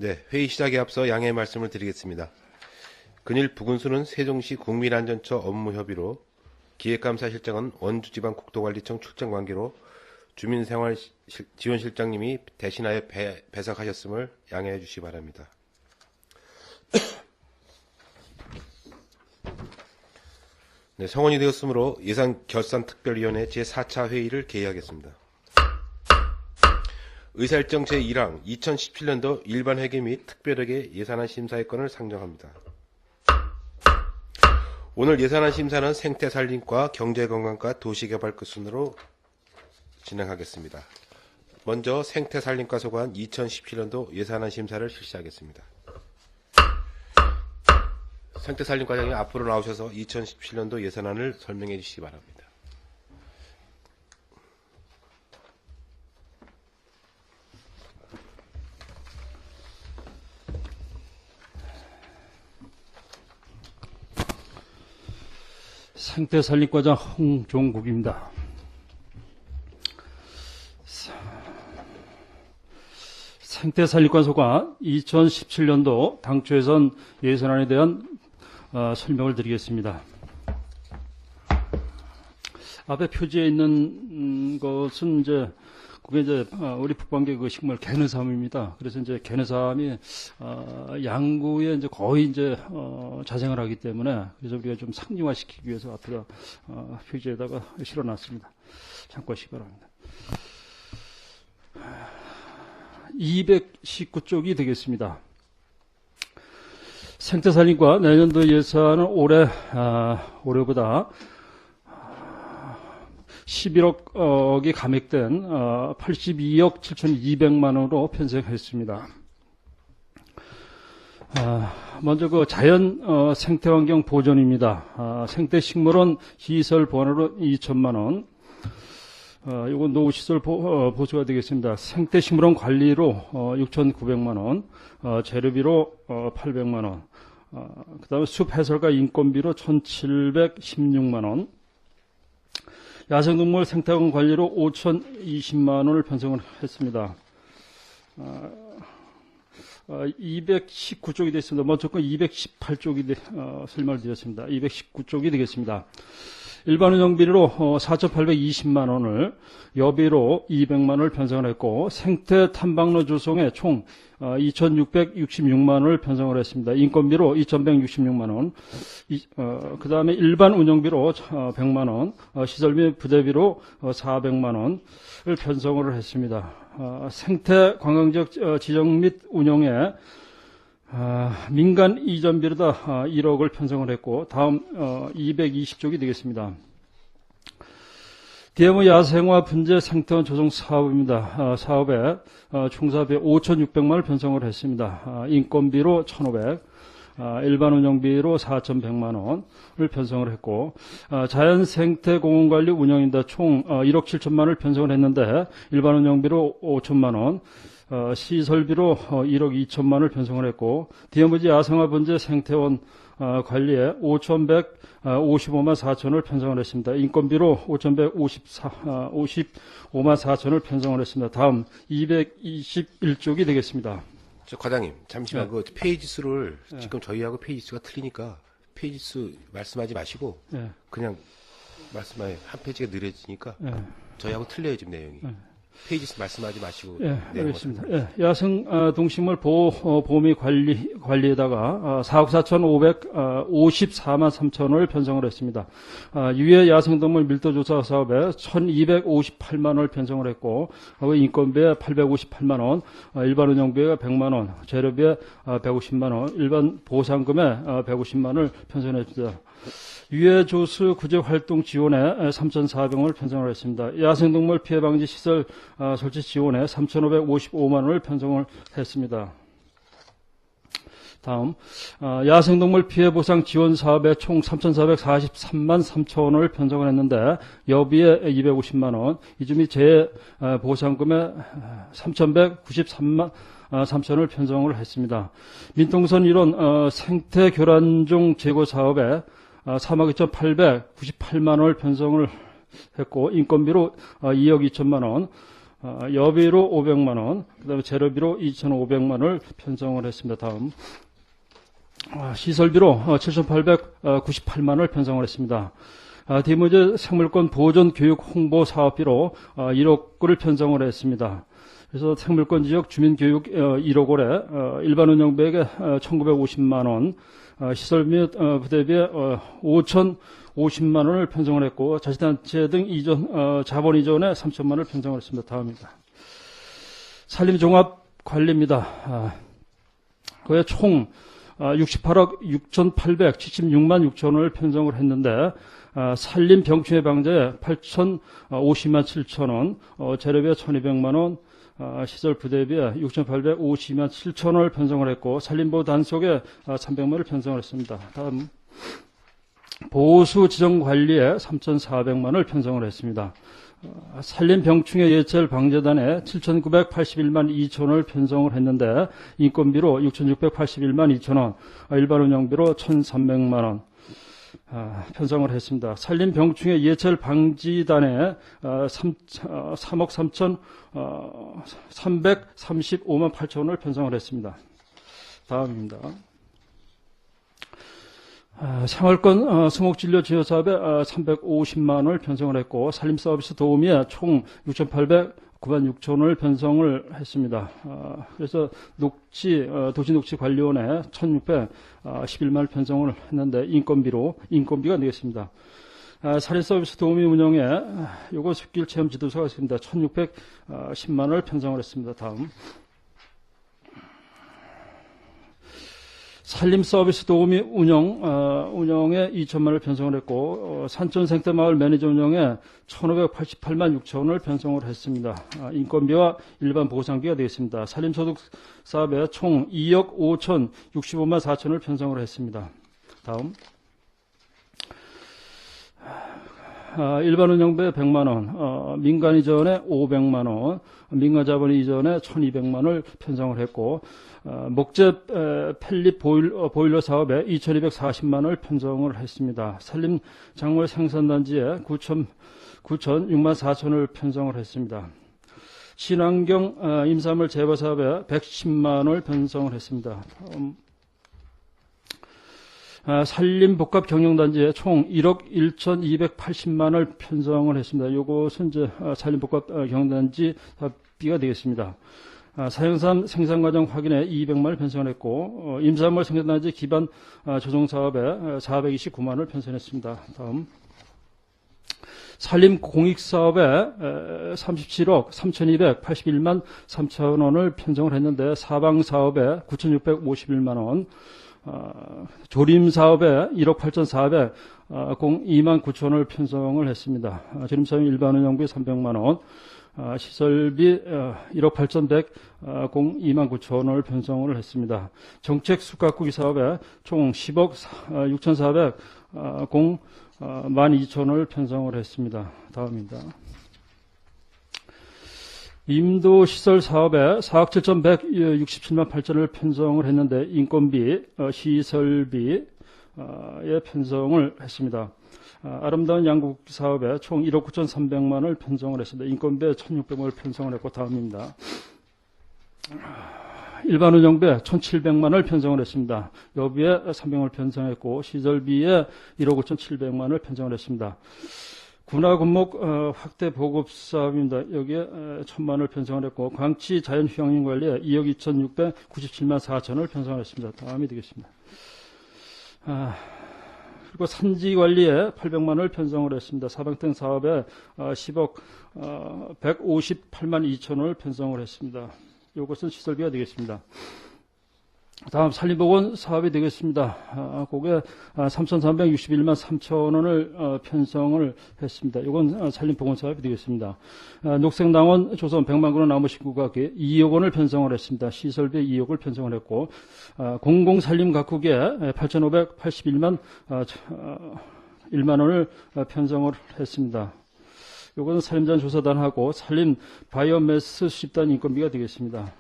네, 회의 시작에 앞서 양해 말씀을 드리겠습니다. 근일 부근수는 세종시 국민안전처 업무협의로 기획감사실장은 원주지방국도관리청 출장 관계로 주민생활지원실장님이 대신하여 배석하셨음을 양해해 주시기 바랍니다. 네, 성원이 되었으므로 예산결산특별위원회 제4차 회의를 개의하겠습니다. 의사일정 제1항 2017년도 일반회계 및 특별회계 예산안 심사의 건을 상정합니다. 오늘 예산안 심사는 생태산림과 경제건강과 도시개발과 순으로 진행하겠습니다. 먼저 생태산림과 소관 2017년도 예산안 심사를 실시하겠습니다. 생태산림과장님 앞으로 나오셔서 2017년도 예산안을 설명해 주시기 바랍니다. 생태산림과장 홍종국입니다. 생태산림과 소관 2017년도 당초예산 예산안에 대한 설명을 드리겠습니다. 앞에 표지에 있는 것은 그게 우리 북방계 그 식물 개느삼입니다. 그래서 개느삼이 양구에 거의 자생을 하기 때문에 그래서 우리가 좀 상징화시키기 위해서 앞에다 표지에다가 실어놨습니다. 참고하시기 바랍니다. 219쪽이 되겠습니다. 생태산림과 내년도 예산은 올해보다 11억이 감액된 82억 7,200만 원으로 편성했습니다. 먼저 자연 생태환경 보존입니다. 생태식물원 시설 보완으로 2천만 원. 이건 노후시설 보수가 되겠습니다. 생태식물원 관리로 6,900만 원, 재료비로 800만 원, 그 다음에 숲 해설과 인건비로 1,716만 원, 야생동물 생태관 관리로 5,020만 원을 편성을 했습니다. 219쪽이 됐습니다. 먼저 218쪽이 설명을 드렸습니다. 219쪽이 되겠습니다. 일반 운영비로 4,820만 원을, 여비로 200만 원을 편성을 했고, 생태 탐방로 조성에 총 2,666만 원을 편성을 했습니다. 인건비로 2,166만 원, 그 다음에 일반 운영비로 100만 원, 시설비 부대비로 400만 원을 편성을 했습니다. 생태 관광지역 지정 및 운영에 민간 이전비로다 1억을 편성을 했고, 다음 220쪽이 되겠습니다. DMO 야생화 분재 생태원 조성 사업입니다. 사업에 총사비 5,600만 원을 편성을 했습니다. 인건비로 1,500, 일반 운영비로 4,100만 원을 편성을 했고, 자연 생태 공원관리 운영인다 총 1억 7천만 원을 편성을 했는데, 일반 운영비로 5천만 원, 시설비로 1억 2천만 원을 편성을 했고, DMO지 야생화 분재 생태원 관리에 5,155만 4천을 편성을 했습니다. 인건비로 5,155만 4천을 편성을 했습니다. 다음 221쪽이 되겠습니다. 과장님, 잠시만 그 페이지 수를 지금 저희하고 페이지 수가 틀리니까 페이지 수 말씀하지 마시고 그냥 말씀하세요. 한 페이지가 느려지니까 저희하고 틀려요, 지금 내용이. 페이지 수 말씀하지 마시고. 알겠습니다. 야생 동식물 보호 및 관리에다가 4억 4,554만 3천원을 편성을 했습니다. 유해 야생동물 밀도조사 사업에 1,258만 원을 편성을 했고, 인건비에 858만 원, 일반 운영비에 100만 원, 재료비에 150만 원, 일반 보상금에 150만 원을 편성했습니다. 유해조수 구제활동 지원에 3,400원을 편성을 했습니다. 야생동물 피해방지 시설 설치 지원에 3,555만 원을 편성을 했습니다. 다음 야생동물 피해보상 지원 사업에 총 3,443만 3천 원을 편성을 했는데, 여비에 250만 원, 이중이 재보상금에 3,193만 3천을 편성을 했습니다. 민통선 일원 생태교란종 제거 사업에 3억 2,898만 원을 편성을 했고, 인건비로 2억 2천만 원, 여비로 500만 원, 그다음에 재료비로 2,500만 원을 편성을 했습니다. 다음 시설비로 7,898만 원을 편성을 했습니다. 디모제 생물권 보존 교육 홍보 사업비로 1억 원을 편성을 했습니다. 그래서 생물권 지역 주민교육 1억 원에 일반 운영비에게 1,950만 원, 시설 및 부대비에 5,050만 원을 편성을 했고 자치단체 등 자본 이전에 3천만 원을 편성을 했습니다. 다음입니다. 산림종합관리입니다. 그에 총 68억 6,876만 6천 원을 편성을 했는데 산림 병충해 방제에 8,050만 7천 원, 재료비에 1,200만 원, 시설 부대비에 6,852만 7천 원을 편성을 했고 산림보호 단속에 300만 원을 편성을 했습니다. 다음 보수 지정 관리에 3,400만 원을 편성을 했습니다. 산림 병충해 예찰 방재단에 7,981만 2천 원을 편성을 했는데 인건비로 6,681만 2천 원, 일반 운영비로 1,300만 원 편성을 했습니다. 산림 병충해 예찰 방지단에 3억 3,335만 8천 원을 편성을 했습니다. 다음입니다. 생활권 수목진료 지원사업에 350만 원을 편성을 했고 산림서비스 도우미에 총 6,809만 6천 원을 편성을 했습니다. 그래서 도시녹지관리원에 1,611만 원을 편성을 했는데 인건비가 되겠습니다. 산림서비스 도우미 운영에 요거 숲길 체험 지도서가 있습니다. 1,610만 원을 편성을 했습니다. 다음 산림 서비스 도우미 운영에 2천만 원을 편성을 했고, 산촌 생태마을 매니저 운영에 1,588만 6천 원을 편성을 했습니다. 인건비와 일반 보상비가 되겠습니다. 산림소득 사업에 총 2억 5,065만 4천 원을 편성을 했습니다. 다음. 일반 운영비에 100만 원, 민간 이전에 500만 원, 민간 자본 이전에 1,200만 원을 편성을 했고, 목재 펠릿 보일러 사업에 2,240만 원을 편성을 했습니다. 산림 작물 생산단지에 9,006만 4천 원을 편성을 했습니다. 친환경 임산물 재배 사업에 110만 원을 편성을 했습니다. 산림복합경영단지에 총 1억 1,280만 원을 편성을 했습니다. 이것은 이제 산림복합경영단지 사업비가 되겠습니다. 사형산 생산과정 확인에 200만 원을 편성을 했고 임산물 생산단지 기반 조정사업에 429만 원을 편성했습니다. 다음 산림공익사업에 37억 3,281만 3천 원을 편성을 했는데 사방사업에 9,651만 원, 조림사업에 1억 8,402만 9천 원을 편성을 했습니다. 조림사업 일반 운영비 300만 원, 시설비 1억 8,102만 9천 원을 편성을 했습니다. 정책 숲가꾸기 사업에 총 10억 6,400만 2천 원을 편성을 했습니다. 다음입니다. 임도시설 사업에 4억 7,167만 8천 원을 편성을 했는데 인건비, 시설비에 편성을 했습니다. 아름다운 양국 사업에 총 1억 9,300만 원을 편성을 했습니다. 인건비에 1,600만 원을 편성을 했고 다음입니다. 일반 운영비에 1,700만 원을 편성을 했습니다. 여비에 300만 원을 편성했고 시설비에 1억 5,700만 원을 편성을 했습니다. 군화군목 확대 보급 사업입니다. 여기에 1,000만 원을 편성을 했고 광치 자연휴양림 관리에 2억 2,697만 4천 원을 편성을 했습니다. 다음이 되겠습니다. 그리고 산지 관리에 800만 원을 편성을 했습니다. 사방등 사업에 10억 158만 2천 원을 편성을 했습니다. 이것은 시설비가 되겠습니다. 다음 산림보건 사업이 되겠습니다. 그게 3,361만 3천 원을 편성을 했습니다. 이건 산림보건 사업이 되겠습니다. 녹색낭원 조성 100만 그루 나무 식구가게 2억 원을 편성을 했습니다. 시설비 2억을 편성을 했고 공공산림 가꾸기에 8,581만 1만 원을 편성을 했습니다. 이것은 산림자원 조사단하고 산림 바이오매스 수집단 인건비가 되겠습니다.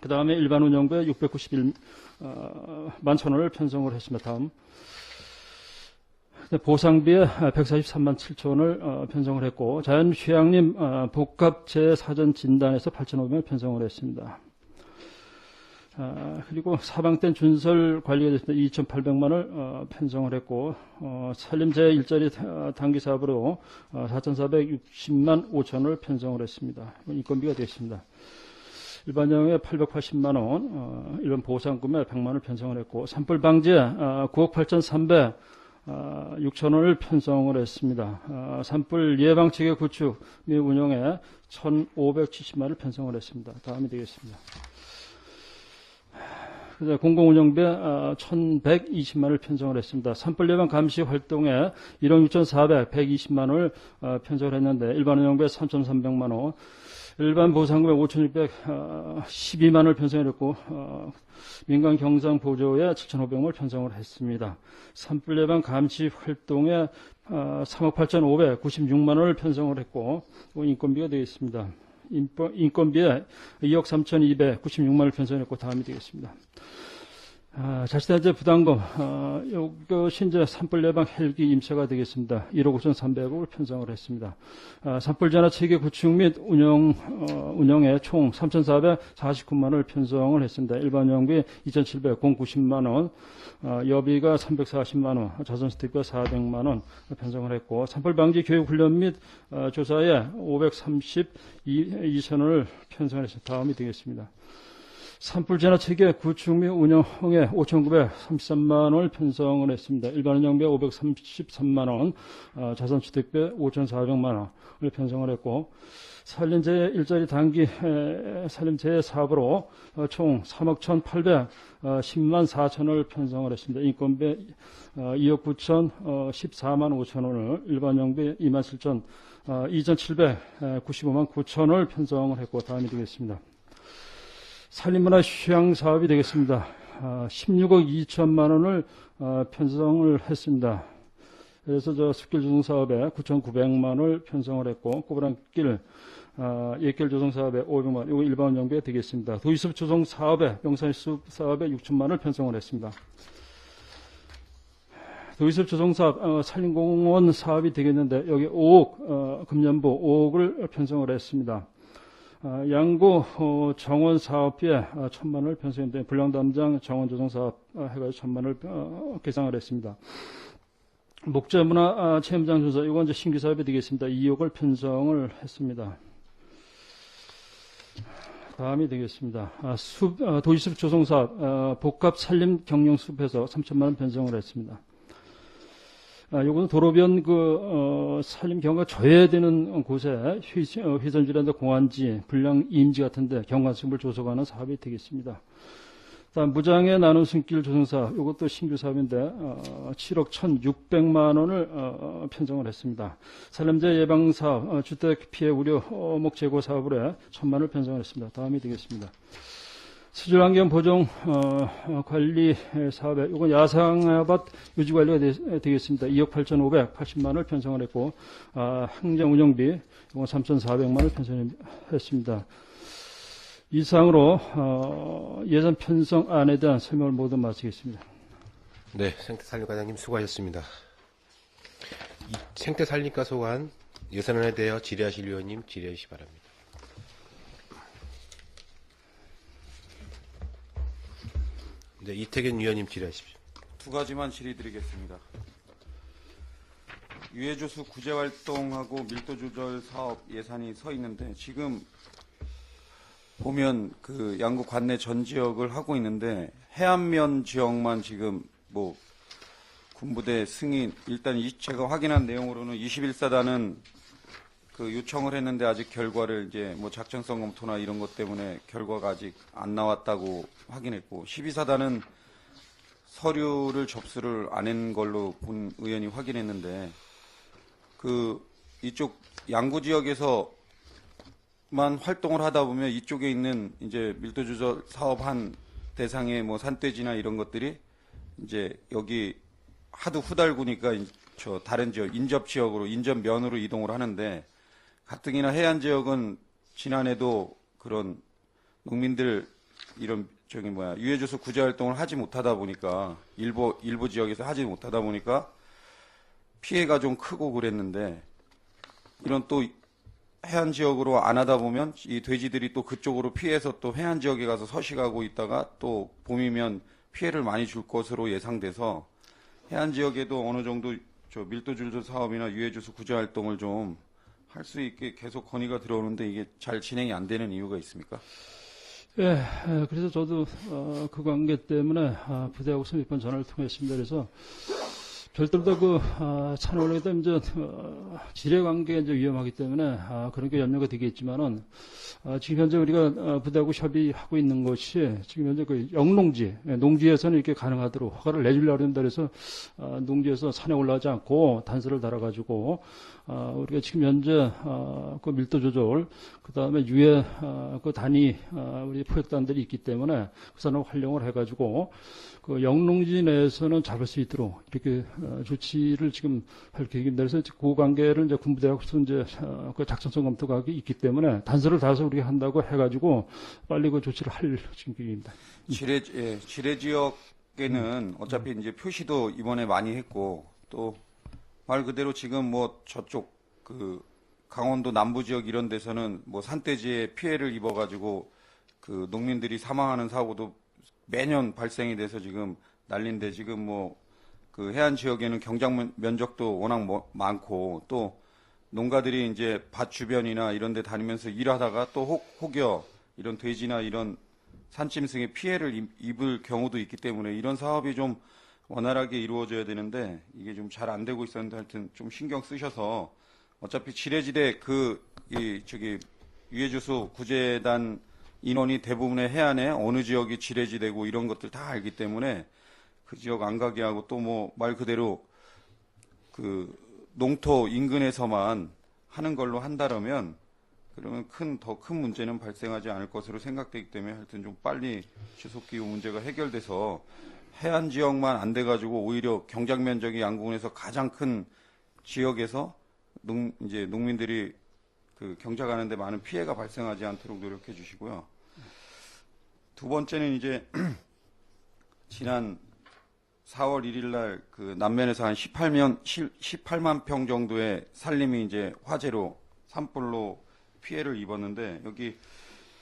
그 다음에 일반 운영비에 691만 1천 원을 편성을 했습니다. 다음. 보상비에 143만 7천 원을 편성을 했고, 자연휴양림 복합재 사전 진단에서 8,500을 편성을 했습니다. 그리고 사망된 준설 관리가 됐습니다. 2,800만 원을 편성을 했고, 산림재 일자리 단기 사업으로 4,460만 5천 원을 편성을 했습니다. 인건비가 되겠습니다. 일반형에 880만 원, 일반 보상금에 100만 원을 편성을 했고, 산불 방지에 9억 8,306천 원을 편성을 했습니다. 산불 예방체계 구축 및 운영에 1,570만 원을 편성을 했습니다. 다음이 되겠습니다. 그래서 공공운영비 1,120만 원을 편성을 했습니다. 산불 예방 감시 활동에 1억 6,420만 원을 편성을 했는데, 일반 운영비에 3,300만 원, 일반 보상금에 5,612만 원을 편성을 했고, 민간 경상 보조에 7,500만 원을 편성을 했습니다. 산불 예방 감시 활동에 3억 8,596만 원을 편성을 했고, 인건비가 되겠습니다. 인건비에 2억 3,296만 원을 편성했고, 다음이 되겠습니다. 자치단체 부담금, 이것이 이제 산불 예방 헬기 임차가 되겠습니다. 1억 5,300억을 편성을 했습니다. 산불 진화 체계 구축 및 운영에 총 3,449만 원을 편성을 했습니다. 일반 운영비 2,790만 원, 여비가 340만 원, 자선스틱비가 400만 원 편성을 했고, 산불 방지 교육 훈련 및 조사에 532천 원을 편성을 했습니다. 다음이 되겠습니다. 산불 진화 체계 구축 및 운영에 5,933만 원을 편성을 했습니다. 일반 운영비에 533만 원, 자선주택비에 5,400만 원을 편성을 했고, 산림재 일자리 단기 산림재 사업으로 총 3억 1,810만 4천 원을 편성을 했습니다. 인건비 2억 9,014만 5천 원을, 일반 운영비 2,795만 9천 원을 편성을 했고, 다음이 되겠습니다. 산림문화 휴양 사업이 되겠습니다. 16억 2천만 원을 편성을 했습니다. 그래서 숲길 조성 사업에 9,900만 원을 편성을 했고, 꼬부랑길 옛길 조성 사업에 500만 원, 이거 일반 운영비가 되겠습니다. 도시숲 조성 사업에, 명산숲 사업에 6천만 원을 편성을 했습니다. 도시숲 조성 사업, 산림공원 사업이 되겠는데, 여기 5억, 금년도 5억을 편성을 했습니다. 양구 정원 사업비에 1,000만 원을 편성했는데, 불량담장 정원 조성 사업 해가지고 1,000만 원을 계상을 했습니다. 목재문화 체험장 조사, 이건 이제 신규 사업이 되겠습니다. 2억을 편성을 했습니다. 다음이 되겠습니다. 도시숲 조성 사업, 복합 산림 경영 숲에서 3천만 원 편성을 했습니다. 요거는 도로변 산림 경과가 저해되는 곳에 회전지란다 공안지, 불량 임지 같은데 경관숲을 조성하는 사업이 되겠습니다. 다음 무장의 나눔 숨길 조성 사업, 요것도 신규 사업인데 7억 1,600만 원을 편성을 했습니다. 산림재 예방 사업, 주택 피해 우려 어목 제거 사업으로 1,000만 원을 편성을 했습니다. 다음이 되겠습니다. 수질환경 보정 관리 사업에, 이건 야상밭 유지 관리가 되겠습니다. 2억 8,580만 원을 편성을 했고, 행정 운영비 이건 3,400만 원을 편성했습니다. 이상으로 예산 편성안에 대한 설명을 모두 마치겠습니다. 네, 생태산림과장님 수고하셨습니다. 이 생태산림과 소관 예산안에 대하여 질의하실 위원님 질의해 주시기 바랍니다. 네, 이태균 위원님 질의하십시오. 두 가지만 질의드리겠습니다. 유해조수 구제활동하고 밀도조절 사업 예산이 서 있는데, 지금 보면 그 양구 관내 전 지역을 하고 있는데, 해안면 지역만 지금 뭐 군부대 승인, 일단 제가 확인한 내용으로는 21사단은 그 요청을 했는데 아직 결과를 이제 뭐 작전성 검토나 이런 것 때문에 결과가 아직 안 나왔다고 확인했고, 12사단은 서류를 접수를 안 한 걸로 본 의원이 확인했는데, 그 이쪽 양구 지역에서만 활동을 하다 보면 이쪽에 있는 이제 밀도조절 사업한 대상의 뭐 산돼지나 이런 것들이 이제 여기 하도 후달구니까 저 다른 지역, 인접 지역으로, 인접면으로 이동을 하는데, 가뜩이나 해안 지역은 지난해도 그런 농민들 이런 유해조수 구제 활동을 하지 못하다 보니까 일부 지역에서 하지 못하다 보니까 피해가 좀 크고 그랬는데 이런 또 해안 지역으로 안 하다 보면 이 돼지들이 또 그쪽으로 피해서 또 해안 지역에 가서 서식하고 있다가 또 봄이면 피해를 많이 줄 것으로 예상돼서 해안 지역에도 어느 정도 저 밀도줄도 사업이나 유해주수 구제 활동을 좀 할 수 있게 계속 건의가 들어오는데 이게 잘 진행이 안 되는 이유가 있습니까? 예, 그래서 저도 그 관계 때문에 부대하고서 몇 번 전화를 통했습니다. 그래서 별도로 산에 올라가다 이제 지뢰 관계가 이제 위험하기 때문에 그런 게 염려가 되겠지만은 지금 현재 우리가 부대하고 협의하고 있는 것이 지금 현재 그 영농지, 농지에서는 이렇게 가능하도록 허가를 내주려고 합니다. 그래서 농지에서 산에 올라가지 않고 단서를 달아가지고 우리가 지금 현재 그 밀도 조절, 그 다음에 유해 그 단위 우리 포획단들이 있기 때문에 그 산을 활용을 해가지고 그 영농지 내에서는 잡을 수 있도록 이렇게 조치를 지금 할 계획입니다. 그래서 그 관계를 이제 군부대하고서 이제 그 작전성 검토가 있기 때문에 단서를 달아서 우리가 한다고 해가지고 빨리 그 조치를 할 지금 계획입니다. 지뢰 지역에는 어차피 이제 표시도 이번에 많이 했고 또 말 그대로 지금 뭐 저쪽 그 강원도 남부 지역 이런 데서는 뭐 산돼지에 피해를 입어가지고 그 농민들이 사망하는 사고도 매년 발생이 돼서 지금 난리인데 지금 뭐 그 해안 지역에는 경작 면적도 워낙 많고 또 농가들이 이제 밭 주변이나 이런 데 다니면서 일하다가 또 혹여 이런 돼지나 이런 산짐승의 피해를 입을 경우도 있기 때문에 이런 사업이 좀 원활하게 이루어져야 되는데 이게 좀 잘 안 되고 있었는데 하여튼 좀 신경 쓰셔서 어차피 지뢰지대 유해주수 구제단 인원이 대부분의 해안에 어느 지역이 지뢰지대고 이런 것들 다 알기 때문에 그 지역 안 가게 하고 또 뭐 말 그대로 그 농토 인근에서만 하는 걸로 한다면 그러면 더 큰 문제는 발생하지 않을 것으로 생각되기 때문에 하여튼 좀 빨리 지속기후 문제가 해결돼서 해안 지역만 안 돼가지고 오히려 경작 면적이 양궁에서 가장 큰 지역에서 이제 농민들이 그 경작하는데 많은 피해가 발생하지 않도록 노력해 주시고요. 두 번째는 이제 지난 4월 1일 날 그 남면에서 한 18만 평 정도의 산림이 이제 화재로 산불로 피해를 입었는데 여기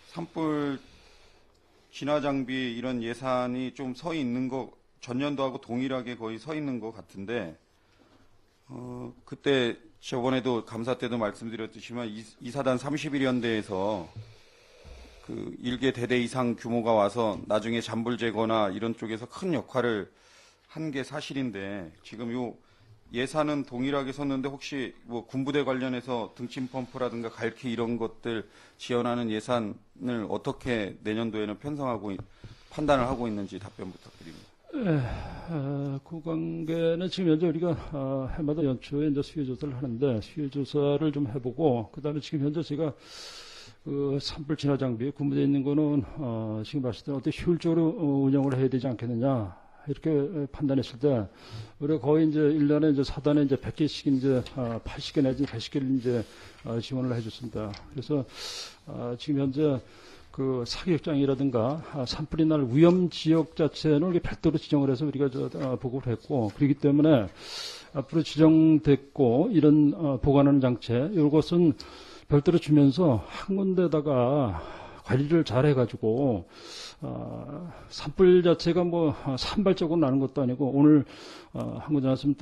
산불 진화 장비 이런 예산이 좀 서 있는 거 전년도하고 동일하게 거의 서 있는 것 같은데 그때 저번에도 감사 때도 말씀드렸듯이만 이사단 31연대에서 그 일개 대대 이상 규모가 와서 나중에 잔불 제거나 이런 쪽에서 큰 역할을 한 게 사실인데 지금 요 예산은 동일하게 섰는데 혹시 뭐 군부대 관련해서 등짐 펌프라든가 갈키 이런 것들 지원하는 예산을 어떻게 내년도에는 편성하고 판단을 하고 있는지 답변 부탁드립니다. 그 관계는 지금 현재 우리가 해마다 연초에 이제 수요 조사를 하는데 수요 조사를 좀 해보고 그다음에 지금 현재 제가 그 산불 진화 장비 군부대에 있는 거는 지금 봤을 때 어떻게 효율적으로 운영을 해야 되지 않겠느냐. 이렇게 판단했을 때, 우리가 거의 이제 1년에 이제 사단에 이제 100개씩 이제 80개 내지 110개를 이제 지원을 해줬습니다. 그래서 지금 현재 그 사격장이라든가 산불이 날 위험 지역 자체는 별도로 지정을 해서 우리가 보고를 했고, 그렇기 때문에 앞으로 지정됐고 이런 보관하는 장치, 이것은 별도로 주면서 한 군데다가 관리를 잘 해가지고 산불 자체가 뭐 산발적으로 나는 것도 아니고 오늘 한 군데 났으면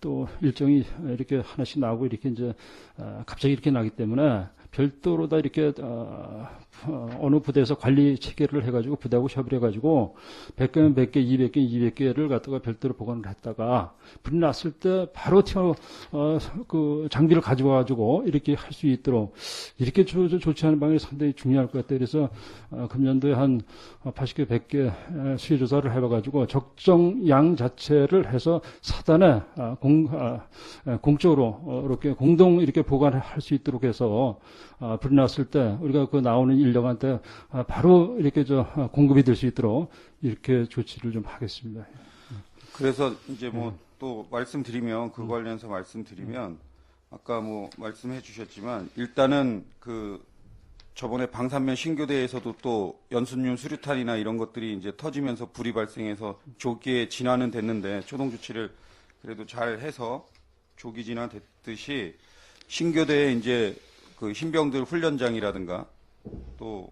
또 일정이 이렇게 하나씩 나오고 이렇게 이제 갑자기 이렇게 나기 때문에 별도로 다 이렇게 어느 부대에서 관리 체계를 해가지고 부대하고 협의를 해가지고 100개면 100개, 200개, 200개를 갖다가 별도로 보관을 했다가 불이 났을 때 바로 그 장비를 가져와가지고 이렇게 할 수 있도록 이렇게 조치하는 방법이 상당히 중요할 것 같아요. 그래서 금년도에 한 80개, 100개 수요 조사를 해봐가지고 적정 양 자체를 해서 사단에 공적으로 이렇게 공동 이렇게 보관을 할 수 있도록 해서 불이 났을 때 우리가 그 나오는 인력한테 바로 이렇게 공급이 될 수 있도록 이렇게 조치를 좀 하겠습니다. 그래서 이제 뭐 또 말씀드리면 그 관련해서 말씀드리면 아까 뭐 말씀해 주셨지만 일단은 그 저번에 방산면 신교대에서도 또 연순륜 수류탄이나 이런 것들이 이제 터지면서 불이 발생해서 조기에 진화는 됐는데 초동 조치를 그래도 잘 해서 조기 진화됐듯이 신교대에 이제 그 신병들 훈련장이라든가 또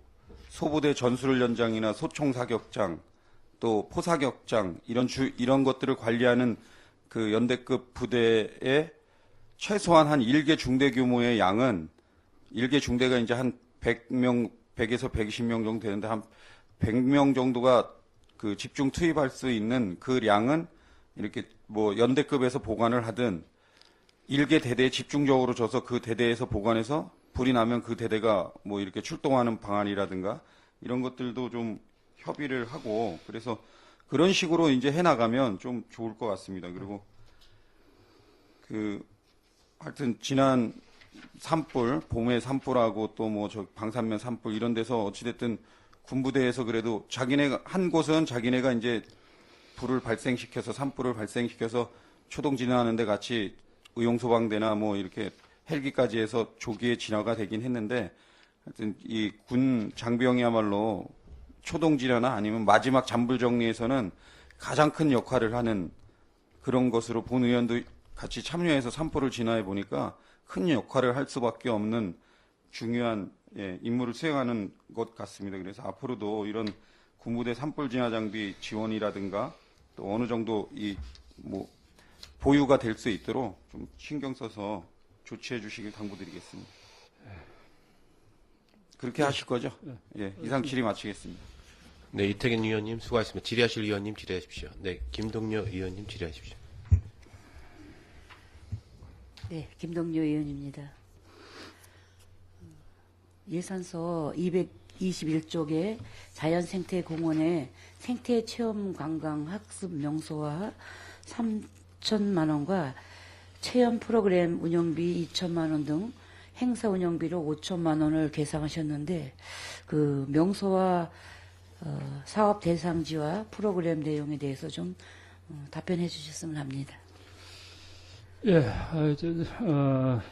소부대 전술훈련장이나 소총사격장 또 포사격장 이런 것들을 관리하는 그 연대급 부대의 최소한 한 1개 중대 규모의 양은 1개 중대가 이제 한 100명, 100에서 120명 정도 되는데 한 100명 정도가 그 집중 투입할 수 있는 그 량은 이렇게 뭐 연대급에서 보관을 하든 1개 대대에 집중적으로 줘서 그 대대에서 보관해서 불이 나면 그 대대가 뭐 이렇게 출동하는 방안이라든가 이런 것들도 좀 협의를 하고 그래서 그런 식으로 이제 해나가면 좀 좋을 것 같습니다. 그리고 하여튼 지난 산불, 봄에 산불하고 또 뭐 저 방산면 산불 이런 데서 어찌됐든 군부대에서 그래도 자기네가 한 곳은 자기네가 이제 불을 발생시켜서 산불을 발생시켜서 초동 진화하는데 같이 의용소방대나 뭐 이렇게 헬기까지 해서 조기에 진화가 되긴 했는데 하여튼 이 군 장병이야말로 초동 진화나 아니면 마지막 잔불 정리에서는 가장 큰 역할을 하는 그런 것으로 본 의원도 같이 참여해서 산불을 진화해 보니까 큰 역할을 할 수밖에 없는 중요한 임무를 수행하는 것 같습니다. 그래서 앞으로도 이런 군부대 산불 진화 장비 지원이라든가 또 어느 정도 보유가 될 수 있도록 좀 신경 써서 조치해 주시길 당부드리겠습니다. 그렇게 하실 거죠? 예, 이상 질의 마치겠습니다. 네, 이태균 의원님 수고하셨습니다. 질의하실 의원님 질의하십시오. 네, 김동료 의원님 질의하십시오. 네, 김동료 의원입니다. 예산서 221쪽에 자연생태공원의 생태체험관광학습 명소와 3천만 원과 체험 프로그램 운영비 2천만 원 등 행사 운영비로 5천만 원을 계상하셨는데 그 명소와 사업 대상지와 프로그램 내용에 대해서 좀 답변해 주셨으면 합니다. 예,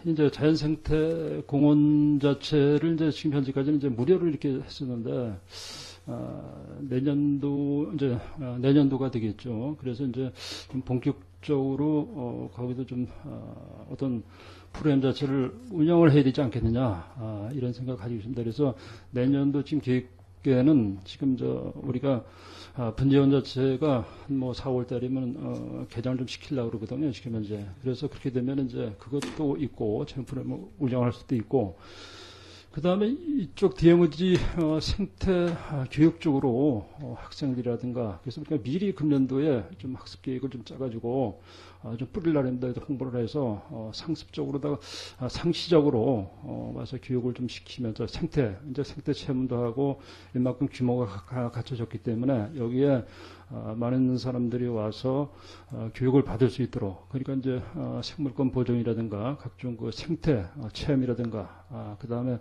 이제 자연생태 공원 자체를 이제 지금 현재까지는 이제 무료로 이렇게 했었는데, 내년도가 되겠죠. 그래서 이제 좀 본격적으로, 거기도 좀, 어떤 프로그램 자체를 운영을 해야 되지 않겠느냐, 이런 생각 가지고 있습니다. 그래서 내년도 지금 계획에는 지금 우리가 분재원 자체가 뭐 4월 달이면 개장을 좀 시키려고 그러거든요. 시키면 이제 그래서 그렇게 되면 이제 그것도 있고 챔프를 운영할 수도 있고 그다음에 이쪽 DMZ 생태 교육 쪽으로 학생들이라든가 그래서 우리가 미리 금년도에 좀 학습 계획을 좀 짜가지고 좀 뿌리려는 데 홍보를 해서 상습적으로다가 상시적으로 와서 교육을 좀 시키면서 생태 체험도 하고 이만큼 규모가 갖춰졌기 때문에 여기에 많은 사람들이 와서 교육을 받을 수 있도록 그러니까 이제 생물권 보존이라든가 각종 그 생태 체험이라든가 그다음에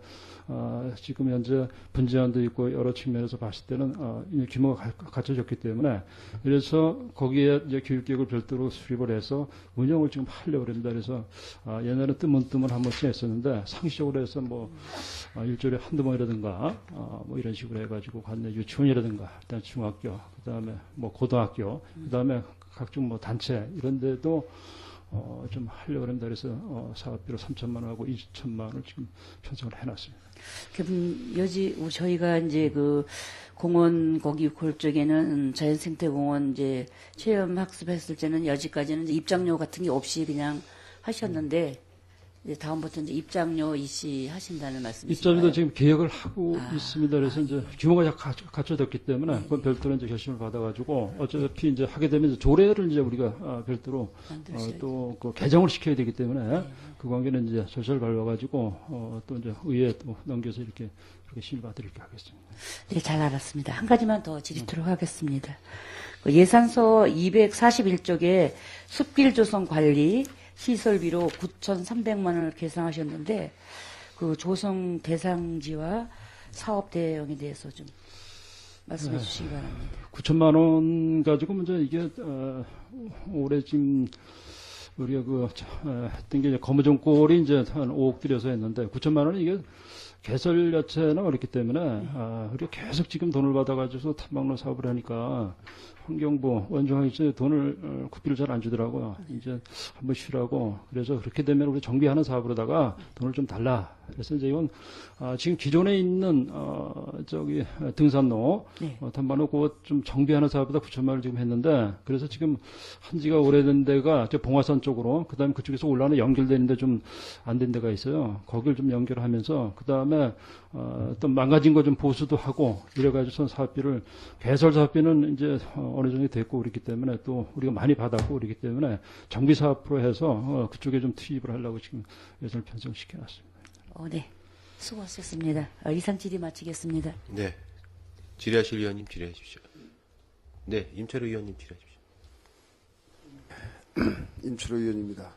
지금 현재 분재원도 있고 여러 측면에서 봤을 때는 규모가 갖춰졌기 때문에 그래서 거기에 이제 교육계획을 별도로 수립을 해서 운영을 지금 하려고 합니다. 그래서 옛날에 뜨문뜨문 한 번씩 했었는데 상시적으로 해서 뭐 일주일에 한두 번이라든가 뭐 이런 식으로 해가지고 관내 유치원이라든가 일단 중학교 그다음에 뭐 고등학교 그다음에 각종 뭐 단체 이런 데도 좀 하려고 합니다. 그래서 사업비로 3천만 원하고 2천만 원을 지금 편성을 해놨습니다. 그럼 저희가 이제 그 공원 거기 그쪽에는 자연생태공원 이제 체험 학습했을 때는 여지까지는 이제 입장료 같은 게 없이 그냥 하셨는데 이제 다음부터 이제 입장료 이시 하신다는 말씀이신가요? 입장료도 지금 계획을 하고 있습니다. 그래서 이제 규모가 갖춰졌기 때문에 그건 별도로 이제 결심을 받아가지고 어차피 이제 하게 되면 이제 조례를 이제 우리가 별도로 또 그 개정을 시켜야 되기 때문에 그 관계는 이제 절차를 밟아가지고 또 이제 의회에 또 넘겨서 이렇게 심의 받도록 하겠습니다. 네, 잘 알았습니다. 한 가지만 더 질의토록 하겠습니다. 그 예산서 241쪽에 숲길 조성 관리 시설비로 9,300만 원을 계상하셨는데 그 조성 대상지와 사업 대응에 대해서 좀 말씀해 주시기 바랍니다. 9천만 원 가지고 먼저 이게 올해 지금 우리가 했던 게 거무정골이 이제 한 5억 들여서 했는데 9천만 원은 이게 개설 자체는 어렵기 때문에 우리가 계속 지금 돈을 받아가지고 탐방로 사업을 하니까 환경부 원정하기 돈을 국비를 잘 안 주더라고요. 이제 한번 쉬라고. 그래서 그렇게 되면 우리 정비하는 사업으로다가 돈을 좀 달라. 그래서 이제 이건 지금 기존에 있는 등산로 네. 탐방로 그거 좀 정비하는 사업보다 9천만 원을 지금 했는데 그래서 지금 한지가 오래된 데가 봉화산 쪽으로 그다음에 그쪽에서 올라오는 연결되는데 좀 안 된 데가 있어요. 거길 좀 연결하면서 그다음에 또 망가진 거 좀 보수도 하고 이래가지고 사업비를 개설 사업비는 이제 어느 정도 됐고 그렇기 때문에 또 우리가 많이 받았고 그렇기 때문에 정비 사업으로 해서 그쪽에 좀 투입을 하려고 지금 예산을 편성시켜 놨습니다. 네. 수고하셨습니다. 이상 질의 마치겠습니다. 네. 질의하실 의원님 질의하십시오. 네, 임철호 의원님 질의하십시오. 임철호 의원입니다.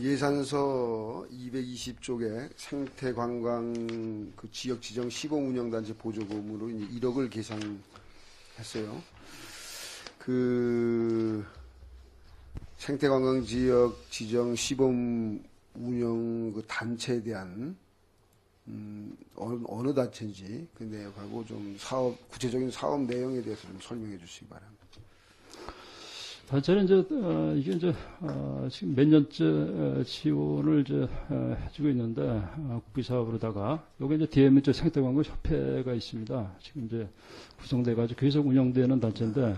예산서 220쪽에 생태관광 그 지역 지정 시범운영단지 보조금으로 1억을 계산했어요. 그 생태관광 지역 지정 시범 운영 그 단체에 대한 어느 단체인지 그 내역하고 좀 구체적인 사업 내용에 대해서 좀 설명해 주시기 바랍니다. 단체는 이게 지금 몇 년째 지원을 해주고 있는데 국비 사업으로다가 여기 DM 생태관광 협회가 있습니다. 지금 구성돼가지고 계속 운영되는 단체인데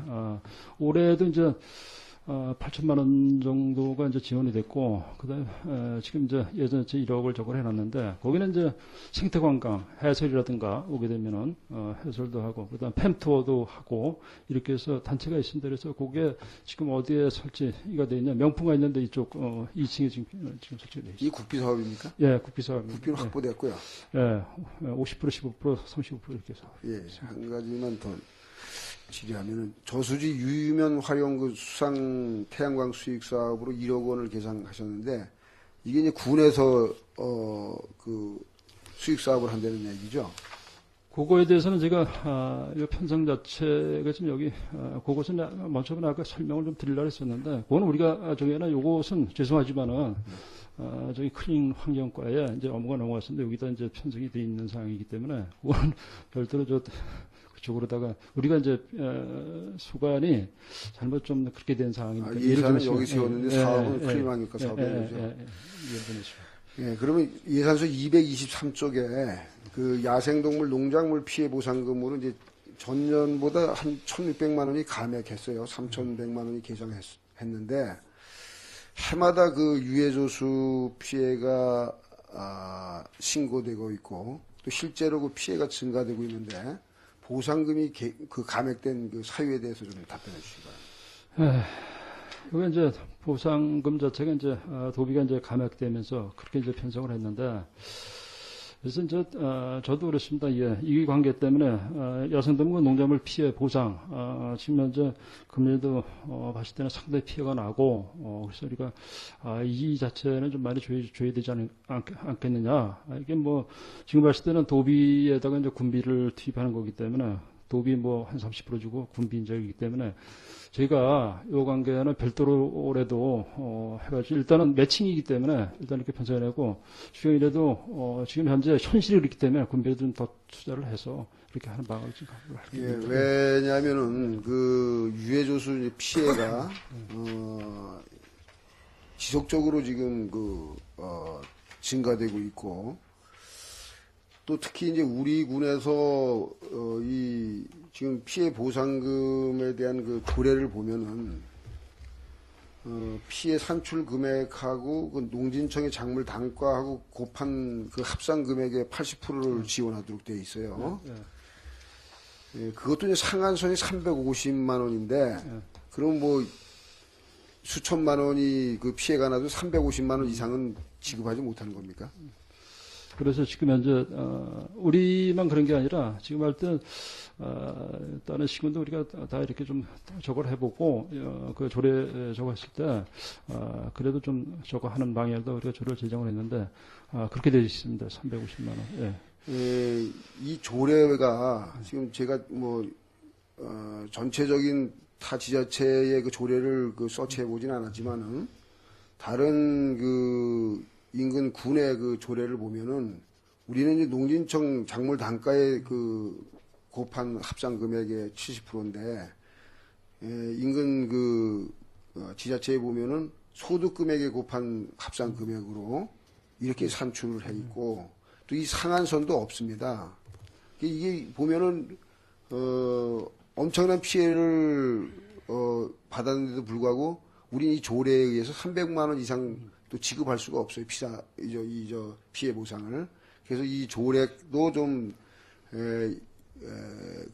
올해도 8천만 원 정도가 지원이 됐고, 그다음에 지금 예전에 1억을 저걸 해놨는데, 거기는 생태관광, 해설이라든가 오게 되면은, 해설도 하고, 그다음 팸투어도 하고, 이렇게 해서 단체가 있습니다. 그래서 그게 지금 어디에 설치가 돼 있냐, 명품가 있는데 이쪽, 2층에 지금 설치가 돼 있습니다. 이 국비 사업입니까? 예, 국비 사업입니다. 국비는 확보됐고요. 예, 50%, 15%, 35% 이렇게 해서. 예, 한 가지만 더 질의하면은 저수지 유유면 활용 그 수상 태양광 수익 사업으로 1억 원을 계산하셨는데 이게 이제 군에서 그 수익 사업을 한다는 얘기죠. 그거에 대해서는 제가 이 편성 자체가 지금 여기 그것은 먼저는 아까 설명을 좀 드리려고 했었는데 그거는 우리가 저기는 요것은 죄송하지만은 저기 클린 환경과에 이제 업무가 넘어갔는데 여기다 이제 편성이 돼 있는 상황이기 때문에 그거는 별도로 그쪽으로다가 우리가 수관이 잘못 좀 그렇게 된 상황이니까 예산은 여기 세웠는데 사업은 클린 환경과 사업인 거죠. 예, 그러면 예산서 223쪽에 그 야생동물 농작물 피해 보상금으로 이제 전년보다 한 1,600만 원이 감액했어요. 3,100만 원이 개정했는데 해마다 그 유해조수 피해가 신고되고 있고 또 실제로 그 피해가 증가되고 있는데 보상금이 그 감액된 그 사유에 대해서 좀 답변해 주시기 바랍니다. 이게 보상금 자체가 도비가 감액되면서 그렇게 편성을 했는데 그래서 저도 그렇습니다. 예, 이 관계 때문에 야생동물 농작물 피해 보상 지금 현재 금리도 봤을 때는 상당히 피해가 나고 그래서 우리가 이 자체는 좀 많이 줘야 되지 않겠느냐. 이게 지금 봤을 때는 도비에다가 군비를 투입하는 거기 때문에 도비 한 30% 주고 군비 인적이기 때문에 저희가 이 관계는 별도로 올해도 해가지고 일단은 매칭이기 때문에 일단 이렇게 편성해내고 주경이라도 지금 현재 현실이 그렇기 때문에 군비를 좀 더 투자를 해서 이렇게 하는 방안을 지금 갖고 있습니다. 예, 왜냐하면은 그 유해조수 피해가 지속적으로 지금 증가되고 있고. 또 특히 이제 우리 군에서 이 지금 피해 보상금에 대한 그 조례를 보면은 피해 산출 금액하고 그 농진청의 작물 단가하고 곱한 그 합산 금액의 80%를 지원하도록 되어 있어요. 예, 그것도 이제 상한선이 350만 원인데 그럼 수천만 원이 그 피해가 나도 350만 원 이상은 지급하지 못하는 겁니까? 그래서 지금 현재 우리만 그런 게 아니라 지금 할 때 다른 시군도 우리가 다 이렇게 좀 저걸 해보고 그 조례 저거 했을 때 그래도 좀 저거 하는 방향도 우리가 조례를 제정을 했는데 그렇게 되어 있습니다. 350만 원. 예. 예, 이 조례가 지금 제가 전체적인 타 지자체의 그 조례를 서치해 보진 않았지만은 다른 인근 군의 그 조례를 보면은 우리는 이제 농진청 작물 단가의 그 곱한 합산 금액의 70%인데, 인근 그 지자체에 보면은 소득 금액의 곱한 합산 금액으로 이렇게 산출을 해 있고, 또 이 상한선도 없습니다. 이게 보면은 엄청난 피해를 받았는데도 불구하고 우리 이 조례에 의해서 300만 원 이상 또 지급할 수가 없어요. 피해 보상을. 그래서 이 조례도 좀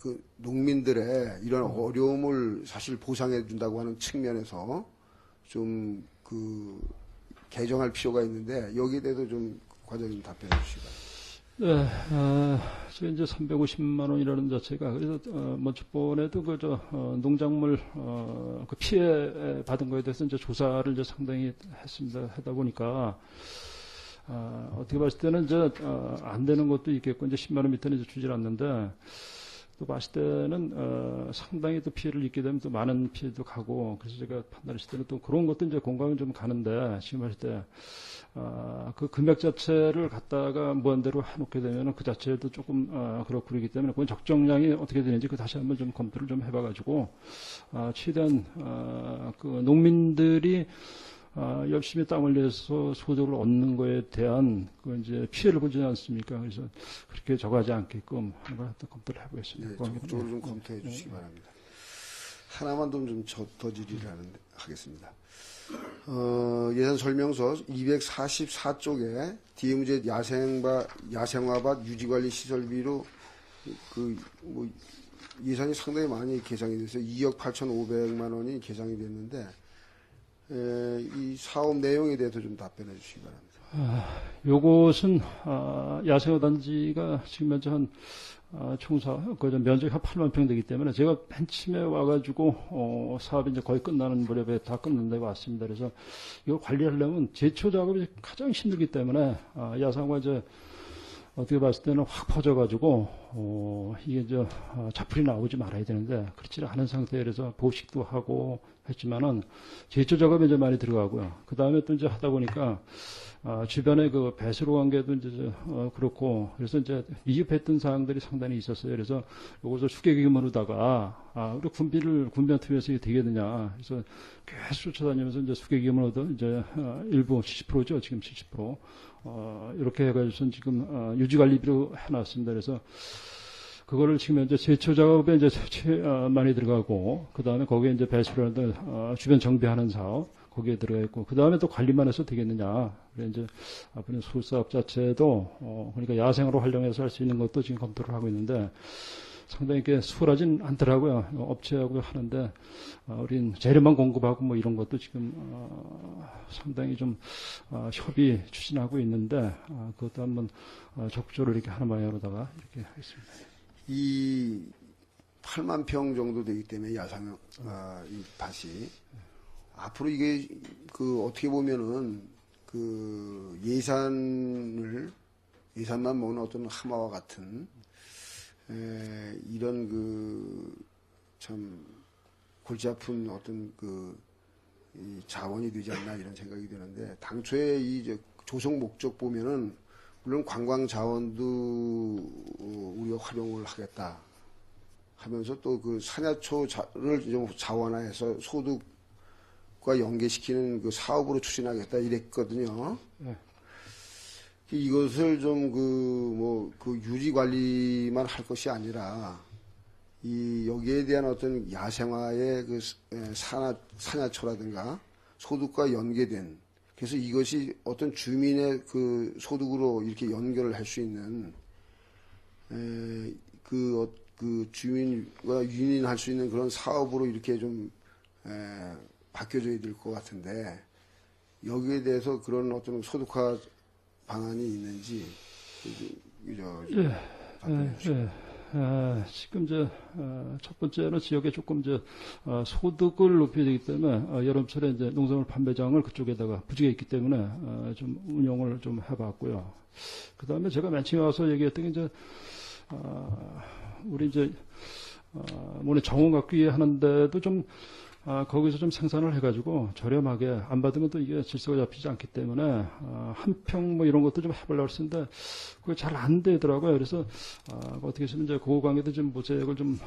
그 농민들의 이런 어려움을 사실 보상해 준다고 하는 측면에서 좀 그 개정할 필요가 있는데, 여기에 대해서 좀 과장님 답변해 주시기 바랍니다. 네, 지금 이제 350만 원이라는 자체가, 그래서, 저번에도 농작물, 그 피해 받은 거에 대해서 이제 조사를 이제 상당히 했습니다. 하다 보니까, 어떻게 봤을 때는 이제, 안 되는 것도 있겠고, 이제 10만 원 밑에는 이제 주질 않는데, 또 봤을 때는, 상당히 또 피해를 입게 되면 또 많은 피해도 가고, 그래서 제가 판단했을 때는 또 그런 것도 이제 공감이 좀 가는데, 지금 봤을 때, 그 금액 자체를 갖다가 무한대로 해놓게 되면은 그 자체도 조금, 그렇고 그러기 때문에 그건 적정량이 어떻게 되는지 그 다시 한번 좀 검토를 좀 해봐가지고, 최대한, 그 농민들이, 열심히 땀 흘려서 소득을 얻는 거에 대한 그 이제 피해를 보지 않습니까? 그래서 그렇게 적하지 않게끔 하는 걸 검토를 해보겠습니다. 네, 적극적으로 좀 검토해 주시기 바랍니다. 하나만 좀 더 질의를 하겠습니다. 예산 설명서 244쪽에 DMZ 야생화밭 유지관리 시설비로 예산이 상당히 많이 계상이 돼서 2억 8,500만 원이 계상이 됐는데, 이 사업 내용에 대해서 좀 답변해 주시기 바랍니다. 요것은, 야생화 단지가 지금 현재 면적이 한 8만 평 되기 때문에 제가 맨 처음에 와가지고, 사업이 이제 거의 끝나는 무렵에 다 끝났는데 왔습니다. 그래서 이걸 관리하려면 제초 작업이 가장 힘들기 때문에, 야생화 이제 어떻게 봤을 때는 확 퍼져가지고, 이게 자풀이 나오지 말아야 되는데, 그렇지 않은 상태에서 보식도 하고 했지만은, 제초 작업에 이제 많이 들어가고요. 그 다음에 또 이제 하다 보니까, 주변에 그 배수로 관계도 이제, 그렇고, 그래서 이제 미흡했던 사항들이 상당히 있었어요. 그래서 요것을 수개기금으로다가, 우리 군변 투에서 이게 되겠느냐. 그래서 계속 쫓아다니면서 이제 수개기금으로도 이제, 일부 70%죠. 지금 70%. 이렇게 해가지고 지금, 유지관리비로 해놨습니다. 그래서, 그거를 지금 현재 제초 작업에 이제 많이 들어가고, 그 다음에 거기에 이제 배수로라든, 주변 정비하는 사업, 거기에 들어가 있고, 그 다음에 또 관리만 해서 되겠느냐. 그래 이제 앞으로 수사업 자체도, 그러니까 야생으로 활용해서 할 수 있는 것도 지금 검토를 하고 있는데, 상당히 이렇게 수월하진 않더라고요. 업체하고 하는데, 우린 재료만 공급하고 뭐 이런 것도 지금, 상당히 좀, 협의 추진하고 있는데, 그것도 한번, 적극적으로 이렇게 하는 방향으로다가 이렇게 하겠습니다. 이 8만 평 정도 되기 때문에 이 밭이 앞으로 이게 어떻게 보면은 예산만 먹는 어떤 하마와 같은 이런 참 골치 아픈 어떤 이 자원이 되지 않나 이런 생각이 드는데, 당초에 조성 목적 보면은 물론 관광 자원도 우리가 활용을 하겠다 하면서 또 산야초를 좀 자원화해서 소득과 연계시키는 사업으로 추진하겠다 이랬거든요. 네. 이것을 좀 유지 관리만 할 것이 아니라 여기에 대한 어떤 야생화의 산야초라든가 소득과 연계된, 그래서 이것이 어떤 주민의 소득으로 이렇게 연결을 할 수 있는, 주민과 유인할 수 있는 그런 사업으로 이렇게 좀, 바뀌어져야 될 것 같은데, 여기에 대해서 그런 어떤 소득화 방안이 있는지, 지금 첫 번째는 지역에 조금 소득을 높여야 되기 때문에, 여름철에 이제 농산물 판매장을 그쪽에다가 부지가 있기 때문에, 좀 운영을 좀 해봤고요. 그 다음에 제가 맨 처음에 와서 얘기했던 게 우리 물론 정원 갖기 위해 하는데도 좀, 거기서 좀 생산을 해가지고 저렴하게 안 받으면 또 이게 질서가 잡히지 않기 때문에 한 평 뭐 이런 것도 좀 해보려고 했는데 그게 잘 안 되더라고요. 그래서 어떻게 해서는 이제 그 관계도 좀 모색을 좀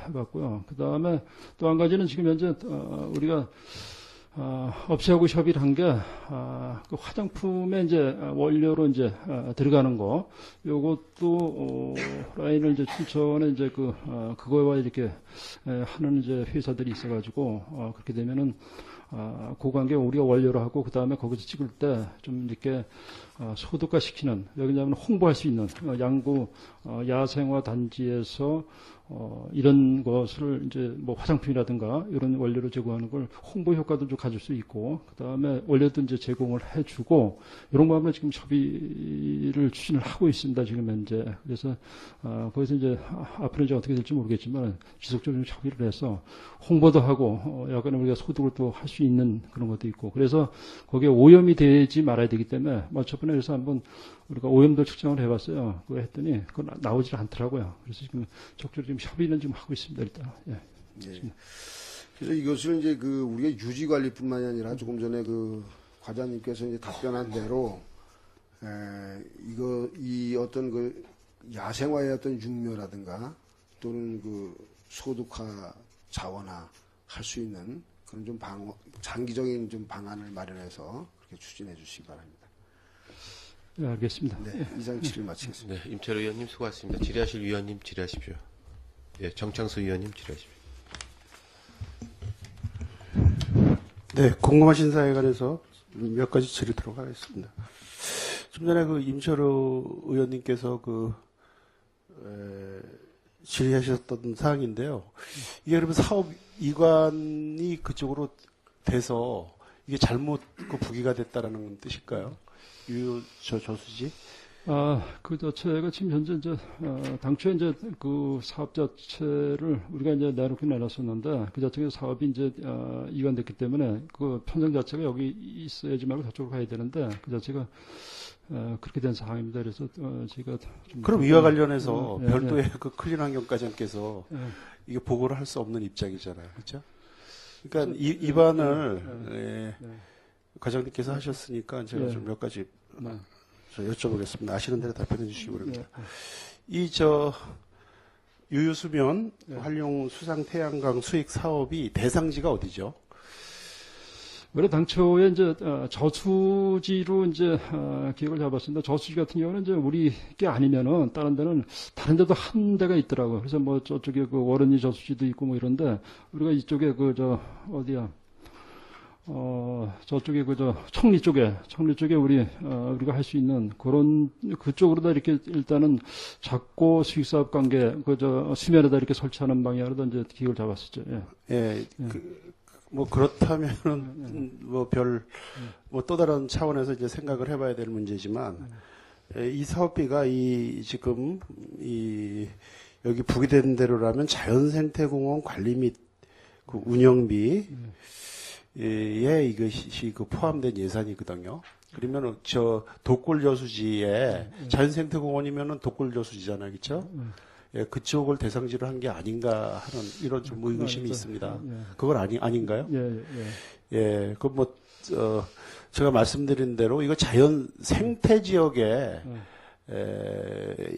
해봤고요. 그 다음에 또 한 가지는 지금 현재 우리가 업체하고 협의를 한 게, 그 화장품에 이제 원료로 이제 들어가는 거, 요것도, 라인을 이제 춘천에 이제 그거와 이렇게 하는 이제 회사들이 있어가지고, 그렇게 되면은, 그 관계 우리가 원료로 하고, 그 다음에 거기서 찍을 때 좀 이렇게, 소득화 시키는, 여기냐면 홍보할 수 있는, 양구, 야생화 단지에서, 이런 것을 이제 뭐 화장품이라든가 이런 원료로 제공하는 걸 홍보 효과도 좀 가질 수 있고, 그 다음에 원료도 이제 제공을 해주고, 이런 부분에 지금 협의를 추진을 하고 있습니다, 지금 현재. 그래서, 거기서 이제 앞으로 이제 어떻게 될지 모르겠지만, 지속적으로 좀 협의를 해서 홍보도 하고, 약간 우리가 소득을 또 할 수 있는 그런 것도 있고, 그래서 거기에 오염이 되지 말아야 되기 때문에, 저번에 그래서 한번 우리가 오염도 측정을 해봤어요. 그거 했더니, 그건 나오질 않더라고요. 그래서 지금 적극적으로 지금 협의는 지금 하고 있습니다, 일단. 예. 네. 그래서 이것을 이제 우리가 유지 관리뿐만이 아니라 조금 전에 과장님께서 이제 답변한 대로, 이 어떤 야생화의 어떤 육묘라든가 또는 소득화 자원화 할 수 있는 그런 좀 장기적인 좀 방안을 마련해서 그렇게 추진해 주시기 바랍니다. 네, 알겠습니다. 네, 이상 질의 마치겠습니다. 네, 임철호 의원님 수고하셨습니다. 질의하실 위원님 질의하십시오. 예, 정창수 의원님 질의하십시오. 네, 궁금하신 사항에 관해서 몇 가지 질의하도록 하겠습니다. 좀 전에 임철호 의원님께서 질의하셨던 사항인데요. 이게 그러면 사업 이관이 그쪽으로 돼서 이게 잘못 부기가 됐다라는 뜻일까요? 저수지? 그 자체가 지금 현재 이제, 당초에 이제 그 사업 자체를 우리가 이제 내놨었는데 그 자체가 사업이 이제, 이관됐기 때문에 그 편성 자체가 여기 있어야지 말고 저쪽으로 가야 되는데 그 자체가, 그렇게 된 상황입니다. 그래서, 제가 좀. 그럼 이와 관련해서 별도의 클린 환경과장께서 이게 보고를 할 수 없는 입장이잖아요. 그렇죠? 그러니까 입안을, 과장님께서 하셨으니까 제가 좀 몇 가지 여쭤보겠습니다. 아시는 대로 답변해 주시기 바랍니다. 유유수면 활용 수상 태양광 수익 사업이 대상지가 어디죠? 원래 당초에 이제 저수지로 이제 기획을 잡았습니다. 저수지 같은 경우는 이제 우리 게 아니면은 다른 데도 한 데가 있더라고요. 그래서 뭐 저쪽에 월은이 저수지도 있고 뭐 이런데 우리가 이쪽에 어디야? 저쪽에 청리 쪽에 우리가 할 수 있는 그쪽으로다 이렇게 일단은 작고 수익사업 관계, 수면에다 이렇게 설치하는 방향으로 이제 기획을 잡았었죠. 예. 그렇다면은, 또 다른 차원에서 이제 생각을 해봐야 될 문제지만, 이 사업비가 여기 부기된 대로라면 자연생태공원 관리 및 운영비, 예, 이것이 포함된 예산이거든요. 그러면은 독골저수지에 자연생태공원이면은 독골저수지잖아요, 그렇죠? 예, 그쪽을 대상지로 한 게 아닌가 하는 이런 좀 의구심이 있습니다. 그걸 아닌가요? 예, 제가 말씀드린 대로 이거 자연 생태 지역에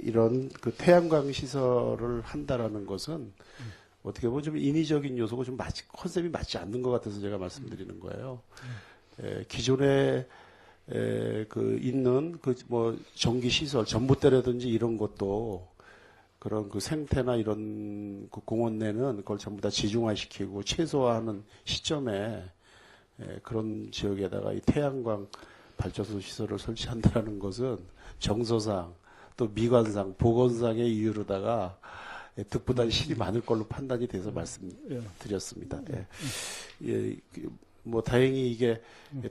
이런 태양광 시설을 한다라는 것은 어떻게 보면 좀 인위적인 요소가 좀 컨셉이 맞지 않는 것 같아서 제가 말씀드리는 거예요. 기존에 있는 전기 시설, 전봇대라든지 이런 것도 그런 생태나 이런 공원 내는 그걸 전부 다 지중화시키고 최소화하는 시점에 그런 지역에다가 이 태양광 발전소 시설을 설치한다는 것은 정서상 또 미관상, 보건상의 이유로다가 득보다 실이 많을 걸로 판단이 돼서 말씀드렸습니다. 다행히 이게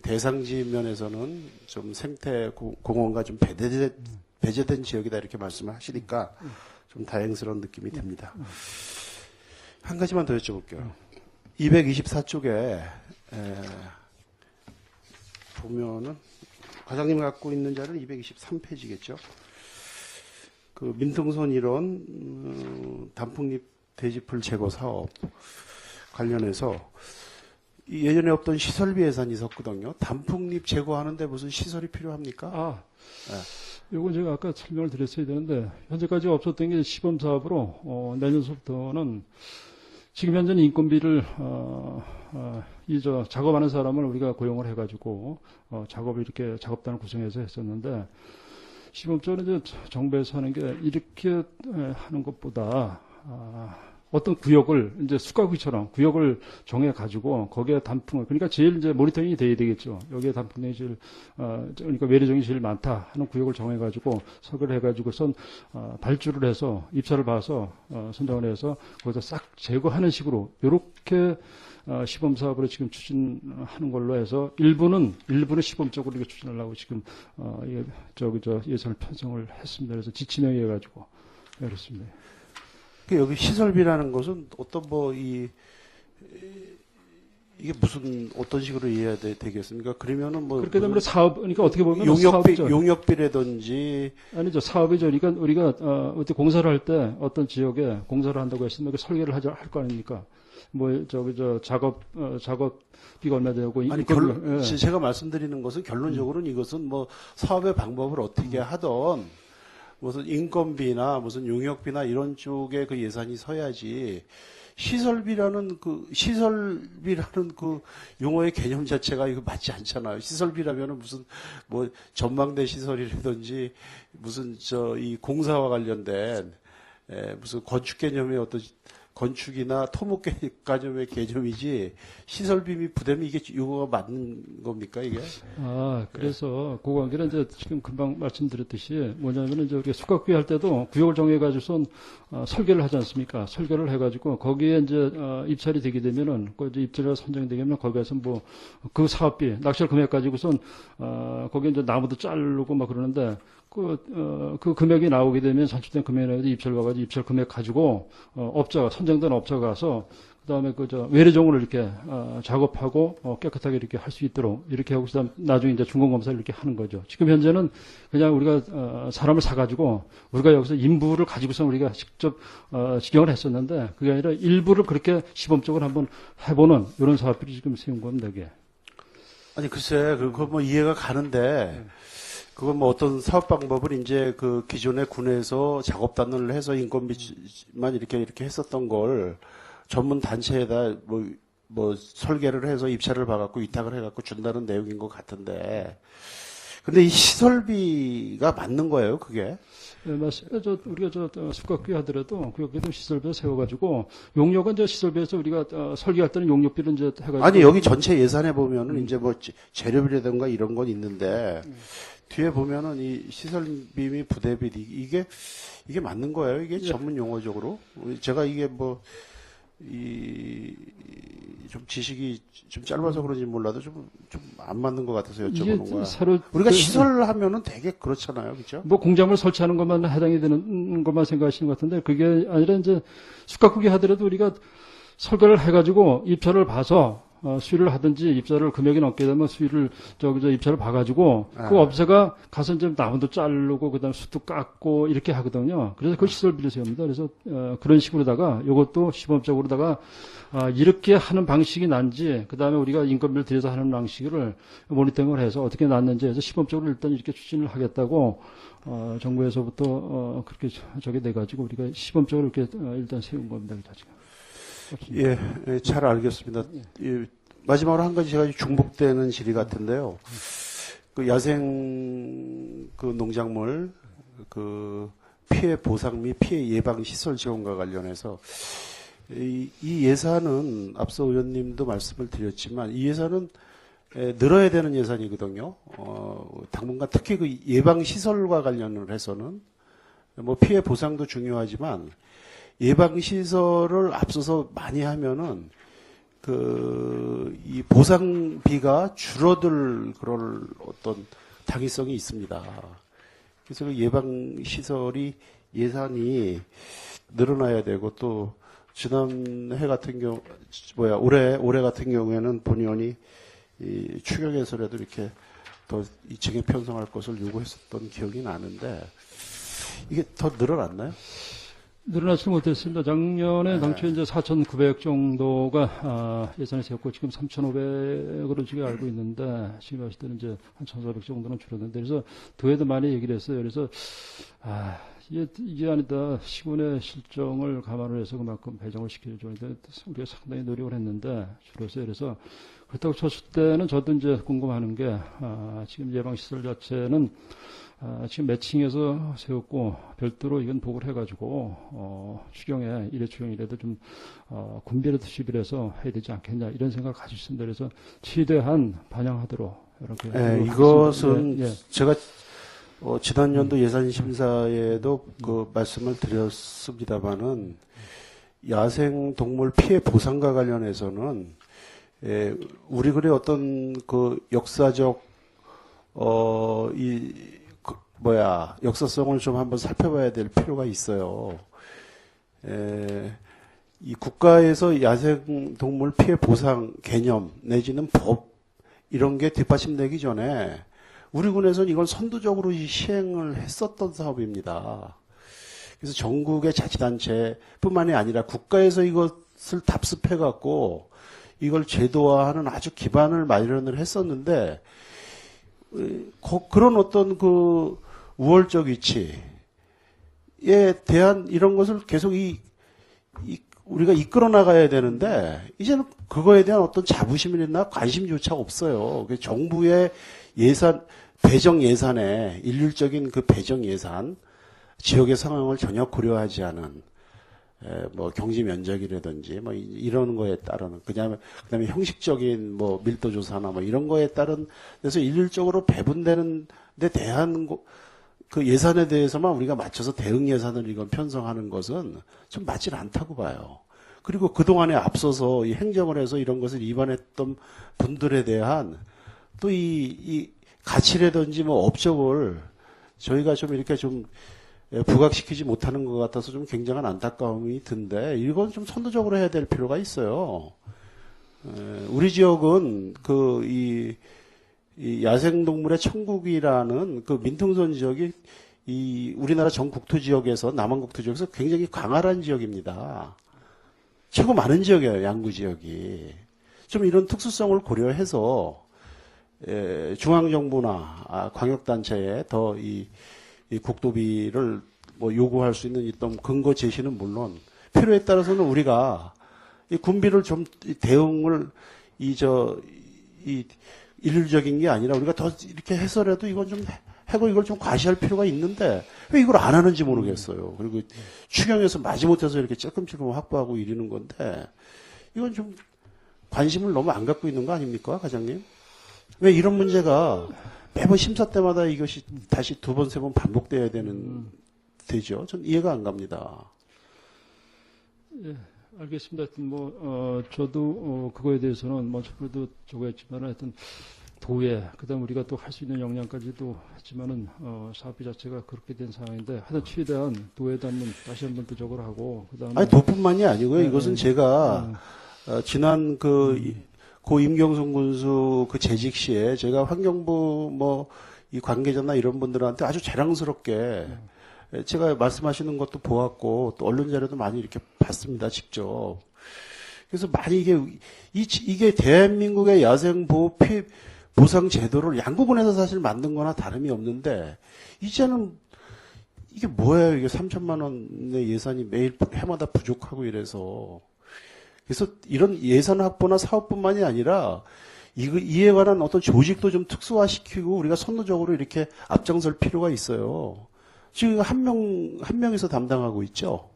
대상지 면에서는 좀 생태 공원과 좀 배제된 지역이다 이렇게 말씀을 하시니까 좀 다행스러운 느낌이 듭니다. 한 가지만 더 여쭤볼게요. 224쪽에 보면은 과장님이 갖고 있는 자료는 223페이지겠죠. 민통선 일원 단풍잎 대지풀 제거 사업 관련해서 예전에 없던 시설비 예산이 있었거든요. 단풍잎 제거하는데 무슨 시설이 필요합니까? 요건 제가 아까 설명을 드렸어야 되는데, 현재까지 없었던 게 시범 사업으로, 내년서부터는 지금 현재는 인건비를, 작업하는 사람을 우리가 고용을 해가지고, 작업을 이렇게 작업단을 구성해서 했었는데, 시범적으로 이제 정부에서 하는 게 이렇게 하는 것보다, 어떤 구역을 이제 숫가구이처럼 구역을 정해가지고 거기에 단풍을, 그러니까 제일 이제 모니터링이 돼야 되겠죠. 여기에 단풍이 제일, 그러니까 외래종이 제일 많다 하는 구역을 정해가지고 설계를 해가지고선, 발주를 해서 입찰을 봐서, 선정을 해서 거기서 싹 제거하는 식으로 요렇게 시범 사업으로 지금 추진하는 걸로 해서 일부는 시범적으로 이렇게 추진하려고 지금, 예산을 편성을 했습니다. 그래서 지침에 의해 가지고 그렇습니다. 여기 시설비라는 것은 어떤 이게 무슨 어떤 식으로 이해해야 되겠습니까? 그러면은 그렇게 되면 사업, 그러니까 어떻게 보면 용역비라든지 아니죠. 사업이죠. 그러니까 우리가 어떻게 공사를 할 때 어떤 지역에 공사를 한다고 했으면 설계를 할 거 아닙니까? 작업비가 얼마 되고. 아니, 제가 말씀드리는 것은 결론적으로는 이것은 사업의 방법을 어떻게 하던 무슨 인건비나 무슨 용역비나 이런 쪽에 그 예산이 서야지 시설비라는 그 용어의 개념 자체가 이거 맞지 않잖아요. 시설비라면은 무슨 전망대 시설이라든지 무슨 이 공사와 관련된 무슨 건축 개념의 어떤 건축이나 토목 개념의 개념이지 시설비 및 부대면 이게 이거가 맞는 겁니까 이게? 그래서 그 관계는 이제 지금 금방 말씀드렸듯이 뭐냐면은 이제 우리가 수각구역 할 때도 구역을 정해가지고선 설계를 하지 않습니까? 설계를 해가지고 거기에 이제 입찰이 되게 되면은 그 이제 입찰이 선정되면 거기에서 그 사업비 낙찰 금액 가지고선 거기에 이제 나무도 자르고 막 그러는데. 그 금액이 나오게 되면 산출된 금액이 나오게 입찰 가가지고 입찰 금액 가지고, 선정된 업자가 가서, 그 다음에 외래종으로 이렇게, 작업하고, 깨끗하게 이렇게 할 수 있도록, 이렇게 하고, 그 다음 나중에 이제 중공검사를 이렇게 하는 거죠. 지금 현재는 그냥 우리가, 사람을 사가지고, 우리가 여기서 인부를 가지고서 우리가 직접, 지경을 했었는데, 그게 아니라 일부를 그렇게 시범적으로 한번 해보는, 이런 사업들이 지금 세운 겁니다, 이게. 아니, 글쎄, 그거 이해가 가는데, 그건 어떤 사업 방법을 이제 그 기존의 군에서 작업단을 해서 인건비만 이렇게 했었던 걸 전문 단체에다 설계를 해서 입찰을 봐갖고 위탁을 해갖고 준다는 내용인 것 같은데. 근데 이 시설비가 맞는 거예요, 그게? 네, 맞습니다. 우리가 숲각구에 하더라도 구역에도 시설비를 세워가지고 용역은 시설비에서 우리가 설계할 때는 용역비를 이제 해가지고. 아니, 여기 전체 예산에 보면은 이제 재료비라든가 이런 건 있는데 뒤에 보면은 이 시설비 및 부대비 이게 맞는 거예요? 이게 전문 용어적으로? 제가 이게 좀 지식이 좀 짧아서 그런지 몰라도 좀 안 맞는 것 같아서 여쭤보는 거야. 우리가 시설 하면은 되게 그렇잖아요. 그죠? 공장을 설치하는 것만 해당이 되는 것만 생각하시는 것 같은데 그게 아니라 이제 숯가꾸기 하더라도 우리가 설계를 해가지고 입찰을 봐서 수리를 하든지 입찰을 금액이 넘게 되면 수리를 입찰을 봐가지고 그 업체가 가서 이제 나무도 자르고 그다음 숯도 깎고 이렇게 하거든요. 그래서 그 시설비를 세웁니다. 그래서 그런 식으로다가 이것도 시범적으로다가 이렇게 하는 방식이 난지 그다음에 우리가 인건비를 들여서 하는 방식을 모니터링을 해서 어떻게 났는지 해서 시범적으로 일단 이렇게 추진을 하겠다고 정부에서부터 그렇게 저게 돼가지고 우리가 시범적으로 이렇게 일단 세운 겁니다. 지금. 예, 잘 알겠습니다. 예, 마지막으로 한 가지 제가 중복되는 질의 같은데요. 그 야생 농작물 피해 보상 및 피해 예방 시설 지원과 관련해서 이 예산은 앞서 의원님도 말씀을 드렸지만 이 예산은 늘어야 되는 예산이거든요. 당분간 특히 그 예방 시설과 관련을 해서는 피해 보상도 중요하지만 예방시설을 앞서서 많이 하면은, 이 보상비가 줄어들 그럴 어떤 당위성이 있습니다. 그래서 그 예방시설이 예산이 늘어나야 되고 또, 지난해 같은 올해 같은 경우에는 본의원이 이 추경에서라도 이렇게 더 이층에 편성할 것을 요구했었던 기억이 나는데, 이게 더 늘어났나요? 늘어나지 못했습니다. 작년에 당초에 이제 4,900 정도가 예산이 세웠고 지금 3,500으로 지금 알고 있는데 지금 봤을 때는 이제 한 1,400 정도는 줄었는데 그래서 도에도 많이 얘기를 했어요. 그래서 이게 아니다. 시군의 실정을 감안을 해서 그만큼 배정을 시켜줘야 돼. 우리가 상당히 노력을 했는데 줄었어요. 그래서 그렇다고 쳤을 때는 저도 이제 궁금하는 게 지금 예방시설 자체는 지금 매칭해서 세웠고 별도로 이건 보고를 해가지고 추경에 일회 추경이라도 좀 군비라도 시비해서 해야 되지 않겠냐 이런 생각을 가지고 있습니다. 그래서 최대한 반영하도록 이렇게. 네, 이것은 예, 예. 제가 지난 연도 예산 심사에도 그 말씀을 드렸습니다만은 야생 동물 피해 보상과 관련해서는 우리들의 어떤 그 역사적 역사성을 좀 한번 살펴봐야 될 필요가 있어요. 이 국가에서 야생동물 피해 보상 개념 내지는 법 이런 게 뒷받침되기 전에 우리 군에서는 이걸 선두적으로 시행을 했었던 사업입니다. 그래서 전국의 자치단체뿐만이 아니라 국가에서 이것을 답습해갖고 이걸 제도화하는 아주 기반을 마련을 했었는데 그런 어떤 그 우월적 위치에 대한 이런 것을 계속 우리가 이끌어 나가야 되는데 이제는 그거에 대한 어떤 자부심이나 관심조차 없어요. 정부의 배정 예산에 일률적인 그 배정 예산 지역의 상황을 전혀 고려하지 않은 경지 면적이라든지 이런 거에 따른 그다음에 형식적인 밀도 조사나 이런 거에 따른 그래서 일률적으로 배분되는 데 대한 그 예산에 대해서만 우리가 맞춰서 대응 예산을 이건 편성하는 것은 좀 맞질 않다고 봐요. 그리고 그동안에 앞서서 이 행정을 해서 이런 것을 위반했던 분들에 대한 또 이 가치라든지 업적을 저희가 좀 이렇게 좀 부각시키지 못하는 것 같아서 좀 굉장한 안타까움이 든데 이건 좀 선도적으로 해야 될 필요가 있어요. 우리 지역은 이 야생동물의 천국이라는 그 민통선 지역이 이 우리나라 전 국토 지역에서 남한 국토 지역에서 굉장히 광활한 지역입니다. 최고 많은 지역이에요, 양구 지역이. 좀 이런 특수성을 고려해서 중앙정부나 광역단체에 더 이 국도비를 요구할 수 있는 어떤 근거 제시는 물론 필요에 따라서는 우리가 이 군비를 좀 대응을 일률적인 게 아니라 우리가 더 이렇게 해서라도 이건 좀 하고 이걸 좀 과시할 필요가 있는데 왜 이걸 안 하는지 모르겠어요. 그리고 추경에서 마지못해서 이렇게 찔끔찔끔 확보하고 이러는 건데 이건 좀 관심을 너무 안 갖고 있는 거 아닙니까, 과장님? 왜 이런 문제가 매번 심사 때마다 이것이 다시 두 번, 세 번 반복돼야 되죠? 전 이해가 안 갑니다. 예, 알겠습니다. 저도 그거에 대해서는 먼저도 저거했지만 하여튼 도에 그다음 우리가 또 할 수 있는 역량까지도 했지만은 사업비 자체가 그렇게 된 상황인데 하여튼 최대한 도에 닿는 다시 한번 또 저걸 하고 그다음에 아니 도뿐만이 아니고요. 이것은 제가 지난 고 임경순 군수 그 재직 시에 제가 환경부 이 관계자나 이런 분들한테 아주 자랑스럽게 제가 말씀하시는 것도 보았고 또 언론 자료도 많이 이렇게 봤습니다, 직접. 그래서 많이 이게 대한민국의 야생 보호 보상 제도를 양구군에서 사실 만든 거나 다름이 없는데 이제는 이게 뭐예요? 이게 3천만 원의 예산이 매일 해마다 부족하고 이래서 그래서 이런 예산 확보나 사업뿐만이 아니라 이에 관한 어떤 조직도 좀 특수화시키고 우리가 선도적으로 이렇게 앞장설 필요가 있어요. 지금 한 명에서 담당하고 있죠.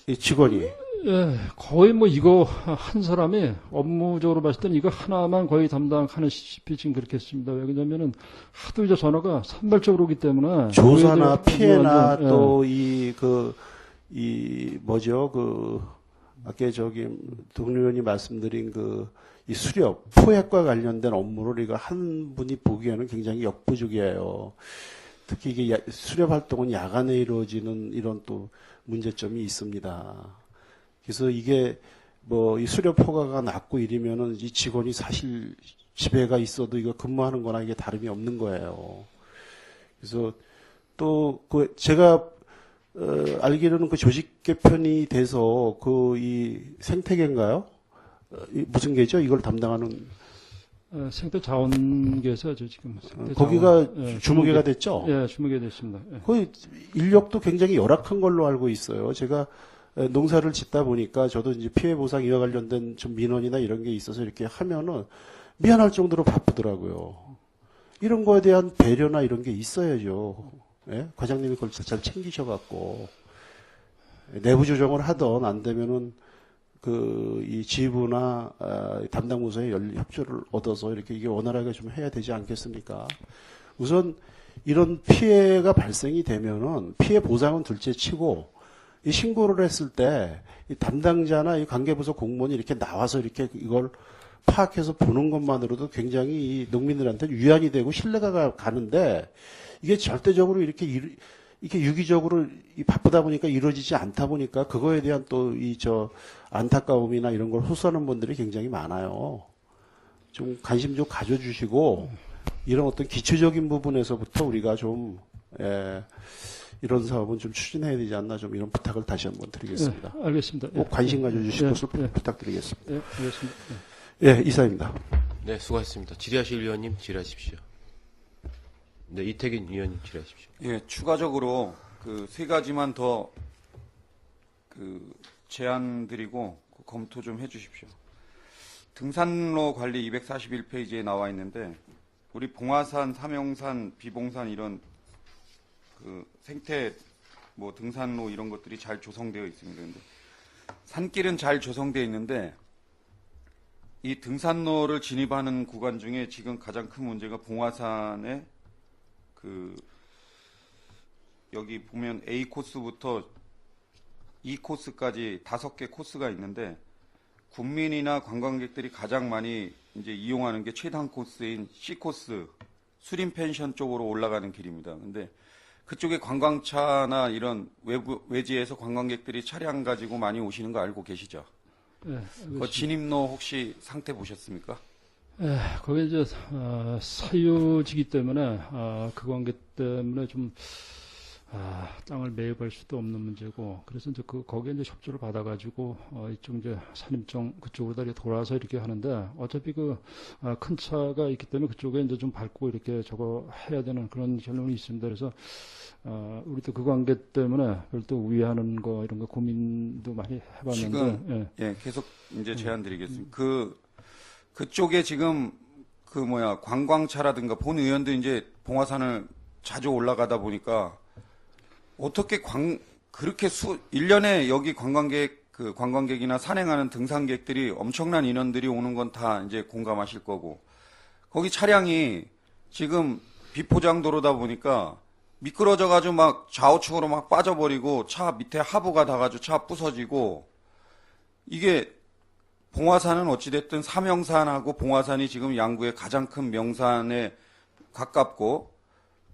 이 직원이. 예, 거의 이거 한 사람이 업무적으로 봤을 때는 이거 하나만 거의 담당하는 시피 지금 그렇게 했습니다. 왜냐면은 하도 이제 전화가 산발적으로 오기 때문에. 조사나 피해나 예. 또 아까 동료 의원이 말씀드린 이 수렵, 포획과 관련된 업무를 이거 한 분이 보기에는 굉장히 역부족이에요. 특히 이게 수렵 활동은 야간에 이루어지는 이런 또 문제점이 있습니다. 그래서 이게 이 수렵 허가가 났고 이러면은 이 직원이 사실 집에가 있어도 이거 근무하는 거나 이게 다름이 없는 거예요. 그래서 또 제가 알기로는 그 조직 개편이 돼서 이 생태계인가요? 무슨 개죠? 이걸 담당하는 생태 자원계에서 지금 거기가 주무개가 됐죠? 예, 주무개 됐습니다. 예. 거의 인력도 굉장히 열악한 걸로 알고 있어요. 제가 농사를 짓다 보니까 저도 이제 피해 보상 이와 관련된 좀 민원이나 이런 게 있어서 이렇게 하면은 미안할 정도로 바쁘더라고요. 이런 거에 대한 배려나 이런 게 있어야죠. 예? 과장님이 그걸 잘 챙기셔갖고 내부 조정을 하던 안 되면은 이 지부나 담당 부서의 협조를 얻어서 이렇게 이게 원활하게 좀 해야 되지 않겠습니까? 우선 이런 피해가 발생이 되면은 피해 보상은 둘째치고 이 신고를 했을 때 이 담당자나 이 관계부서 공무원이 이렇게 나와서 이렇게 이걸 파악해서 보는 것만으로도 굉장히 이 농민들한테 위안이 되고 신뢰가 가는데 이게 절대적으로 이렇게 유기적으로 바쁘다 보니까 이루어지지 않다 보니까 그거에 대한 또 안타까움이나 이런 걸 호소하는 분들이 굉장히 많아요. 좀 관심 좀 가져주시고 이런 어떤 기초적인 부분에서부터 우리가 좀 이런 사업은 좀 추진해야 되지 않나 좀 이런 부탁을 다시 한번 드리겠습니다. 예, 알겠습니다. 꼭 관심 가져주실 것을 부탁드리겠습니다. 예, 알겠습니다. 예, 이사입니다. 네, 수고하셨습니다. 질의하실 위원님 질의하십시오. 네, 이태균 위원님 질의하십시오. 예, 추가적으로 세 가지만 더 제안 드리고 검토 좀 해주십시오. 등산로 관리 241페이지에 나와 있는데 우리 봉화산, 삼형산, 비봉산 이런 생태 등산로 이런 것들이 잘 조성되어 있습니다. 근데 산길은 잘 조성되어 있는데 이 등산로를 진입하는 구간 중에 지금 가장 큰 문제가 봉화산의 여기 보면 A 코스부터 E 코스까지 5개 코스가 있는데 군민이나 관광객들이 가장 많이 이제 이용하는 게 최단 코스인 C 코스 수림 펜션 쪽으로 올라가는 길입니다. 근데 그쪽에 관광차나 이런 외지에서 관광객들이 차량 가지고 많이 오시는 거 알고 계시죠? 예, 그 진입로 혹시 상태 보셨습니까? 예, 거기 이제 사유지기 때문에 그 관계 때문에 좀 땅을 매입할 수도 없는 문제고 그래서 이제 거기에 이제 협조를 받아가지고 이쪽 이제 산림청 그쪽으로 다 이렇게 돌아서 이렇게 하는데 어차피 큰 차가 있기 때문에 그쪽에 이제 좀 밟고 이렇게 저거 해야 되는 그런 결론이 있습니다. 그래서 우리도 그 관계 때문에 별도 우회하는 거 이런 거 고민도 많이 해봤는데 지금 계속 이제 제안 드리겠습니다. 그쪽에 지금 관광차라든가 본 의원도 이제 봉화산을 자주 올라가다 보니까 어떻게 그렇게 1년에 여기 관광객이나 산행하는 등산객들이 엄청난 인원들이 오는 건 다 이제 공감하실 거고 거기 차량이 지금 비포장도로다 보니까 미끄러져가지고 막 좌우측으로 막 빠져버리고 차 밑에 하부가 닿아가지고 차 부서지고 이게 봉화산은 어찌됐든 삼형산하고 봉화산이 지금 양구의 가장 큰 명산에 가깝고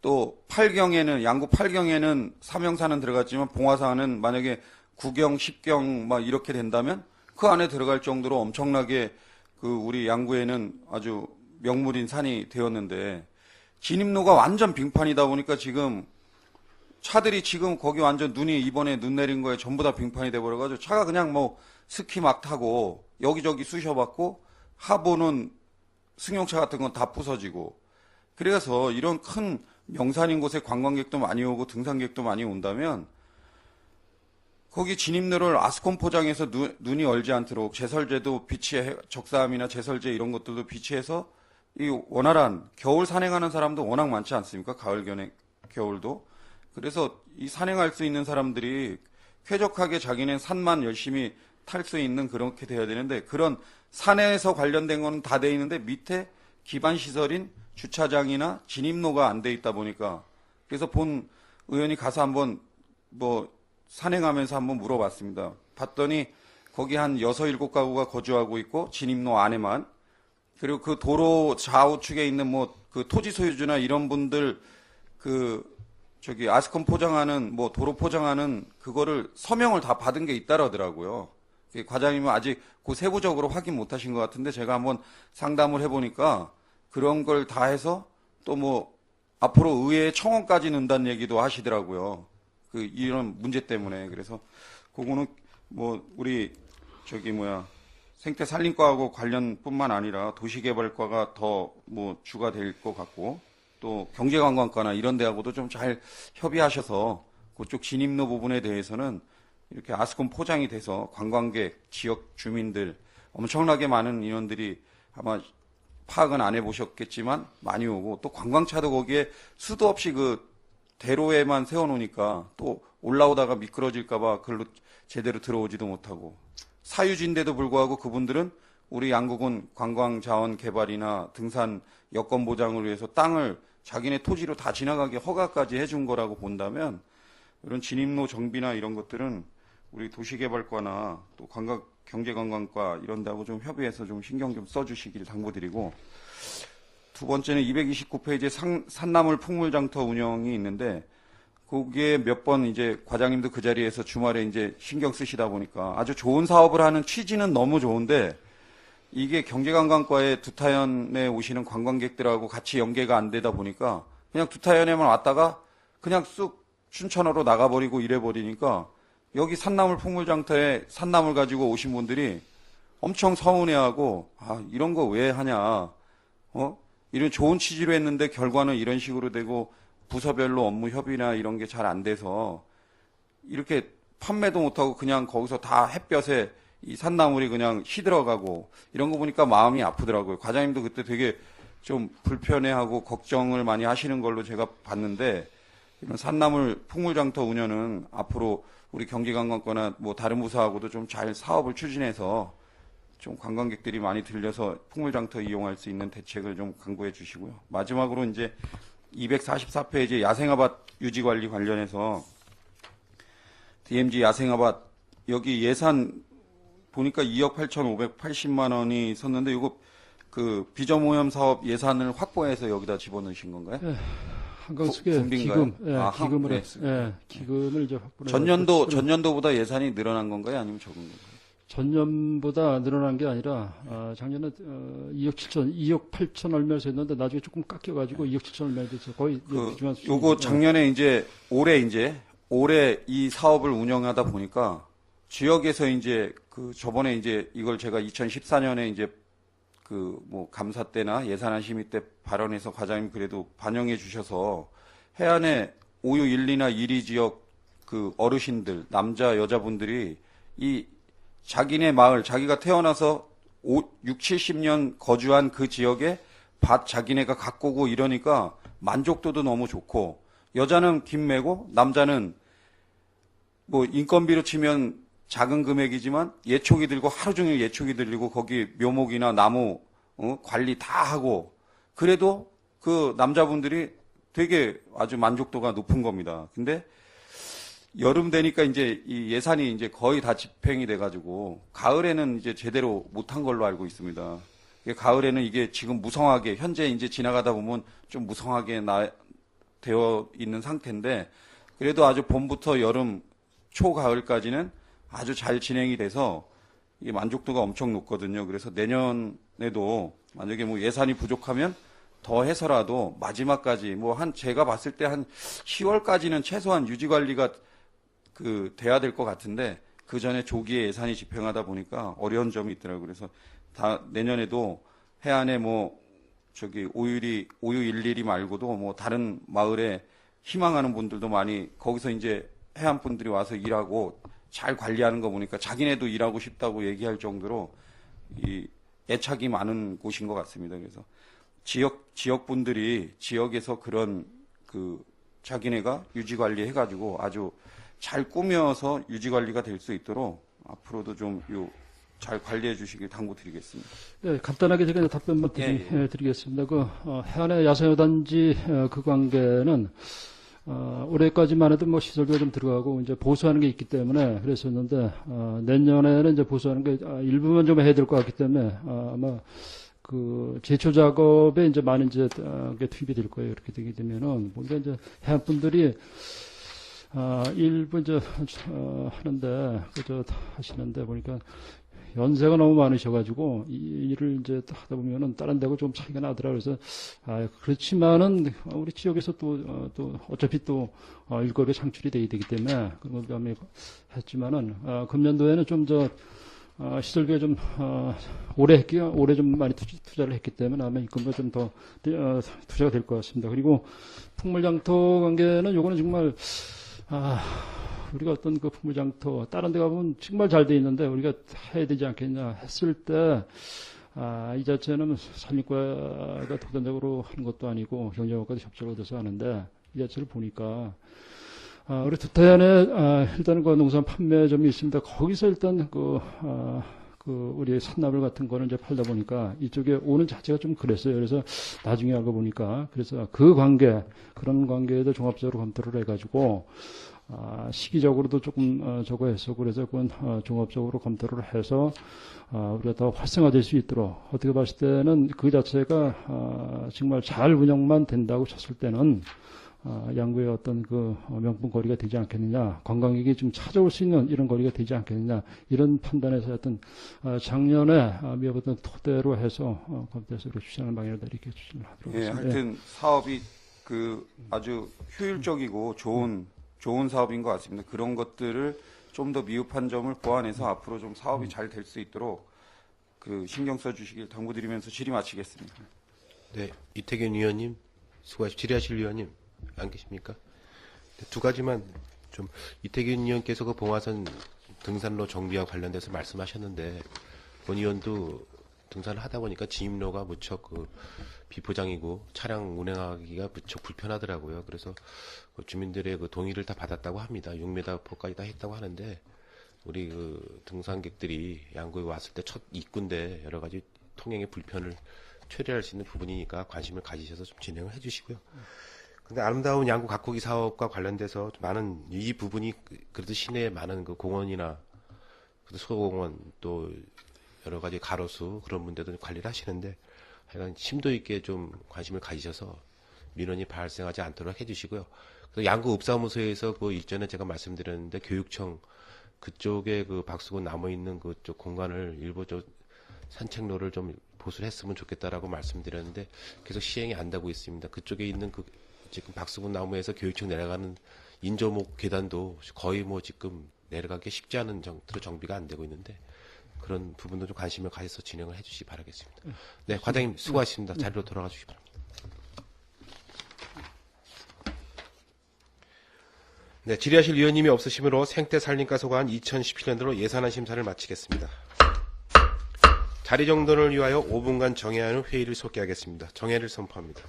또 양구 8경에는 삼형산은 들어갔지만 봉화산은 만약에 9경, 10경 막 이렇게 된다면 그 안에 들어갈 정도로 엄청나게 우리 양구에는 아주 명물인 산이 되었는데 진입로가 완전 빙판이다 보니까 지금 차들이 지금 거기 완전 이번에 눈 내린 거에 전부 다 빙판이 돼버려가지고 차가 그냥 스키 막 타고 여기저기 쑤셔봤고 하부는 승용차 같은 건 다 부서지고 그래서 이런 큰 명산인 곳에 관광객도 많이 오고 등산객도 많이 온다면 거기 진입로를 아스콘 포장해서 눈이 얼지 않도록 제설제도 적사함이나 제설제 이런 것들도 비치해서 이 원활한 겨울 산행하는 사람도 워낙 많지 않습니까? 겨울도. 그래서 이 산행할 수 있는 사람들이 쾌적하게 자기네 산만 열심히 탈 수 있는 그렇게 돼야 되는데 그런 산에서 관련된 건 다 돼 있는데 밑에 기반 시설인 주차장이나 진입로가 안 돼 있다 보니까 그래서 본 의원이 가서 한번 산행하면서 한번 물어봤습니다. 봤더니 거기 한 6, 7가구가 거주하고 있고 진입로 안에만 그리고 그 도로 좌우측에 있는 토지 소유주나 이런 분들 아스콘 포장하는 도로 포장하는 그거를 서명을 다 받은 게 있다라더라고요. 과장님은 아직 세부적으로 확인 못 하신 것 같은데 제가 한번 상담을 해보니까 그런 걸 다 해서 또 앞으로 의회에 청원까지 넣는다는 얘기도 하시더라고요. 이런 문제 때문에. 그래서 그거는 뭐 우리 생태산림과하고 관련뿐만 아니라 도시개발과가 더 뭐 주가 될 것 같고, 또 경제관광과나 이런 데하고도 좀 잘 협의하셔서 그쪽 진입로 부분에 대해서는 이렇게 아스콘 포장이 돼서 관광객, 지역 주민들, 엄청나게 많은 인원들이 아마 파악은 안 해보셨겠지만 많이 오고, 또 관광차도 거기에 수도 없이 그 대로에만 세워놓으니까 또 올라오다가 미끄러질까봐 그걸로 제대로 들어오지도 못하고, 사유지인데도 불구하고 그분들은 우리 양국은 관광자원 개발이나 등산 여건 보장을 위해서 땅을 자기네 토지로 다 지나가게 허가까지 해준 거라고 본다면, 이런 진입로 정비나 이런 것들은 우리 도시개발과나 또 경제관광과 이런 데하고 좀 협의해서 좀 신경 좀 써주시길 당부드리고, 두 번째는 229페이지에 산나물 풍물장터 운영이 있는데, 거기에 몇 번 이제 과장님도 그 자리에서 주말에 이제 신경 쓰시다 보니까 아주 좋은 사업을 하는 취지는 너무 좋은데, 이게 경제관광과에 두타연에 오시는 관광객들하고 같이 연계가 안 되다 보니까 그냥 두타연에만 왔다가 그냥 쑥 춘천으로 나가버리고 이래버리니까, 여기 산나물 풍물장터에 산나물 가지고 오신 분들이 엄청 서운해하고, 이런 거 왜 하냐, 이런 좋은 취지로 했는데 결과는 이런 식으로 되고 부서별로 업무 협의나 이런 게 잘 안 돼서 이렇게 판매도 못하고 그냥 거기서 다 햇볕에 이 산나물이 그냥 시들어가고, 이런 거 보니까 마음이 아프더라고요. 과장님도 그때 되게 좀 불편해하고 걱정을 많이 하시는 걸로 제가 봤는데, 이런 산나물 풍물장터 운영은 앞으로 우리 경기관광과나 뭐 다른 부서하고도 좀 잘 사업을 추진해서 좀 관광객들이 많이 들려서 풍물장터 이용할 수 있는 대책을 좀 강구해 주시고요. 마지막으로 이제 244페이지 야생아밭 유지관리 관련해서 DMZ 야생아밭 여기 예산 보니까 2억 8,580만 원이 있었는데, 이거 그 비전오염 사업 예산을 확보해서 여기다 집어넣으신 건가요? 네. 한강수계 기금, 기금을, 기금을 이제 확보해. 전년도보다 예산이 늘어난 건가요? 아니면 적은 건가요? 전년보다 늘어난 게 아니라, 작년에 2억 8천 얼마에서 했는데 나중에 조금 깎여가지고 2억 7천 얼마에 돼서 거의 요거 작년에 이제 올해 이 사업을 운영하다 보니까 지역에서 이제 저번에 이제 이걸 제가 2014년에 이제 뭐 감사 때나 예산안 심의 때 발언해서 과장님 그래도 반영해 주셔서 해안에 오유 1, 2나 1위 지역 어르신들, 남자, 여자분들이 이 자기네 마을, 자기가 태어나서 6, 70년 거주한 그 지역에 밭 자기네가 가꾸고 이러니까 만족도도 너무 좋고, 여자는 김매고 남자는 뭐 인건비로 치면 작은 금액이지만 예초기 들고 하루 종일 예초기 들리고 거기 묘목이나 나무 관리 다 하고, 그래도 그 남자분들이 되게 아주 만족도가 높은 겁니다. 근데 여름 되니까 이제 이 예산이 이제 거의 다 집행이 돼가지고 가을에는 이제 제대로 못한 걸로 알고 있습니다. 가을에는 이게 지금 무성하게 현재 이제 지나가다 보면 좀 무성하게 되어 있는 상태인데, 그래도 아주 봄부터 여름 초가을까지는 아주 잘 진행이 돼서 이 만족도가 엄청 높거든요. 그래서 내년에도 만약에 뭐 예산이 부족하면 더 해서라도 마지막까지 제가 봤을 때 한 10월까지는 최소한 유지 관리가 돼야 될 것 같은데, 그 전에 조기에 예산이 집행하다 보니까 어려운 점이 있더라고요. 그래서 내년에도 해안에 오유 1, 2 말고도 다른 마을에 희망하는 분들도 많이 거기서 이제 해안 분들이 와서 일하고 잘 관리하는 거 보니까 자기네도 일하고 싶다고 얘기할 정도로 이 애착이 많은 곳인 것 같습니다. 그래서 지역 분들이 지역에서 그런 자기네가 유지 관리 해가지고 아주 잘 꾸며서 유지 관리가 될 수 있도록 앞으로도 좀 잘 관리해 주시길 당부드리겠습니다. 네, 간단하게 제가 답변만 드리겠습니다. 해안의 야생단지 그 관계는 올해까지만 해도 시설비가 좀 들어가고 이제 보수하는 게 있기 때문에 그랬었는데, 내년에는 이제 보수하는 게 일부만 좀 해야 될 것 같기 때문에 아마 제초 작업에 이제 많이 이제 투입이 될 거예요. 이렇게 되게 되면은 보니까 이제 해안 분들이 일부 이제 하는데 하시는데 보니까 연세가 너무 많으셔가지고 이 일을 이제 하다 보면은 다른 데고 좀 차이가 나더라. 그래서 그렇지만은 우리 지역에서 또 어차피 또 일거리가 창출이 돼야 되기 때문에 그런 것 했지만은 금년도에는 좀 시설비가 좀 올해 좀 많이 투자를 했기 때문에 아마 이건가 좀 더 투자가 될 것 같습니다. 그리고 풍물장터 관계는 요거는 정말 우리가 어떤 그 풍물장터 다른 데 가보면 정말 잘 돼 있는데 우리가 해야 되지 않겠냐 했을 때 이 자체는 산림과가 독단적으로 하는 것도 아니고 경제학과도 협조를 얻어서 하는데 이 자체를 보니까 우리 두타연에 일단은 그 농산 판매점이 있습니다. 거기서 일단 우리 산나물 같은 거는 이제 팔다 보니까 이쪽에 오는 자체가 좀 그랬어요. 그래서 나중에 알고 보니까 그래서 그런 관계에도 종합적으로 검토를 해가지고 시기적으로도 조금 저거 해서 그래서 그건 종합적으로 검토를 해서 우리가 더 활성화될 수 있도록 어떻게 봤을 때는 그 자체가 정말 잘 운영만 된다고 쳤을 때는 양구의 어떤 그 명품 거리가 되지 않겠느냐, 관광객이 좀 찾아올 수 있는 이런 거리가 되지 않겠느냐, 이런 판단에서 하여튼 작년에 미어봤던 토대로 해서 검토해서 추진하는 방향으로 이렇게 추진을 하도록 하겠습니다. 하여튼 사업이 아주 효율적이고 좋은 사업인 것 같습니다. 그런 것들을 좀 더 미흡한 점을 보완해서 앞으로 좀 사업이 잘 될 수 있도록 신경 써주시길 당부드리면서 질의 마치겠습니다. 네, 이태균 의원님 수고하십시오. 질의하실 의원님 안 계십니까? 두 가지만 좀 이태균 의원께서 그 봉화선 등산로 정비와 관련돼서 말씀하셨는데 본 의원도 등산을 하다 보니까 진입로가 무척 비포장이고 차량 운행하기가 무척 불편하더라고요. 그래서 주민들의 동의를 다 받았다고 합니다. 6m 포까지 다 했다고 하는데 우리 등산객들이 양구에 왔을 때 첫 입구인데 여러 가지 통행의 불편을 최대할 수 있는 부분이니까 관심을 가지셔서 좀 진행을 해주시고요. 근데 아름다운 양구 가꾸기 사업과 관련돼서 많은 이 부분이 그래도 시내에 많은 공원이나 소공원 또 여러 가지 가로수 그런 분들도 관리를 하시는데 하여간 심도 있게 좀 관심을 가지셔서 민원이 발생하지 않도록 해주시고요. 그래서 양구 읍사무소에서 이전에 제가 말씀드렸는데 교육청 그쪽에 박수고 남아 있는 그쪽 공간을 일부 산책로를 좀 보수를 했으면 좋겠다라고 말씀드렸는데 계속 시행이 안 되고 있습니다. 그쪽에 있는 지금 박수군 나무에서 교육청 내려가는 인조목 계단도 거의 지금 내려가기 쉽지 않은 정도로 정비가 안 되고 있는데 그런 부분도 좀 관심을 가져서 진행을 해주시기 바라겠습니다. 네, 과장님 수고하셨습니다. 자리로 돌아가 주시기 바랍니다. 네, 질의하실 위원님이 없으시므로 생태산림과 소관 2017년도로 예산안 심사를 마치겠습니다. 자리 정돈을 위하여 5분간 정회하는 회의를 속개하겠습니다. 정회를 선포합니다.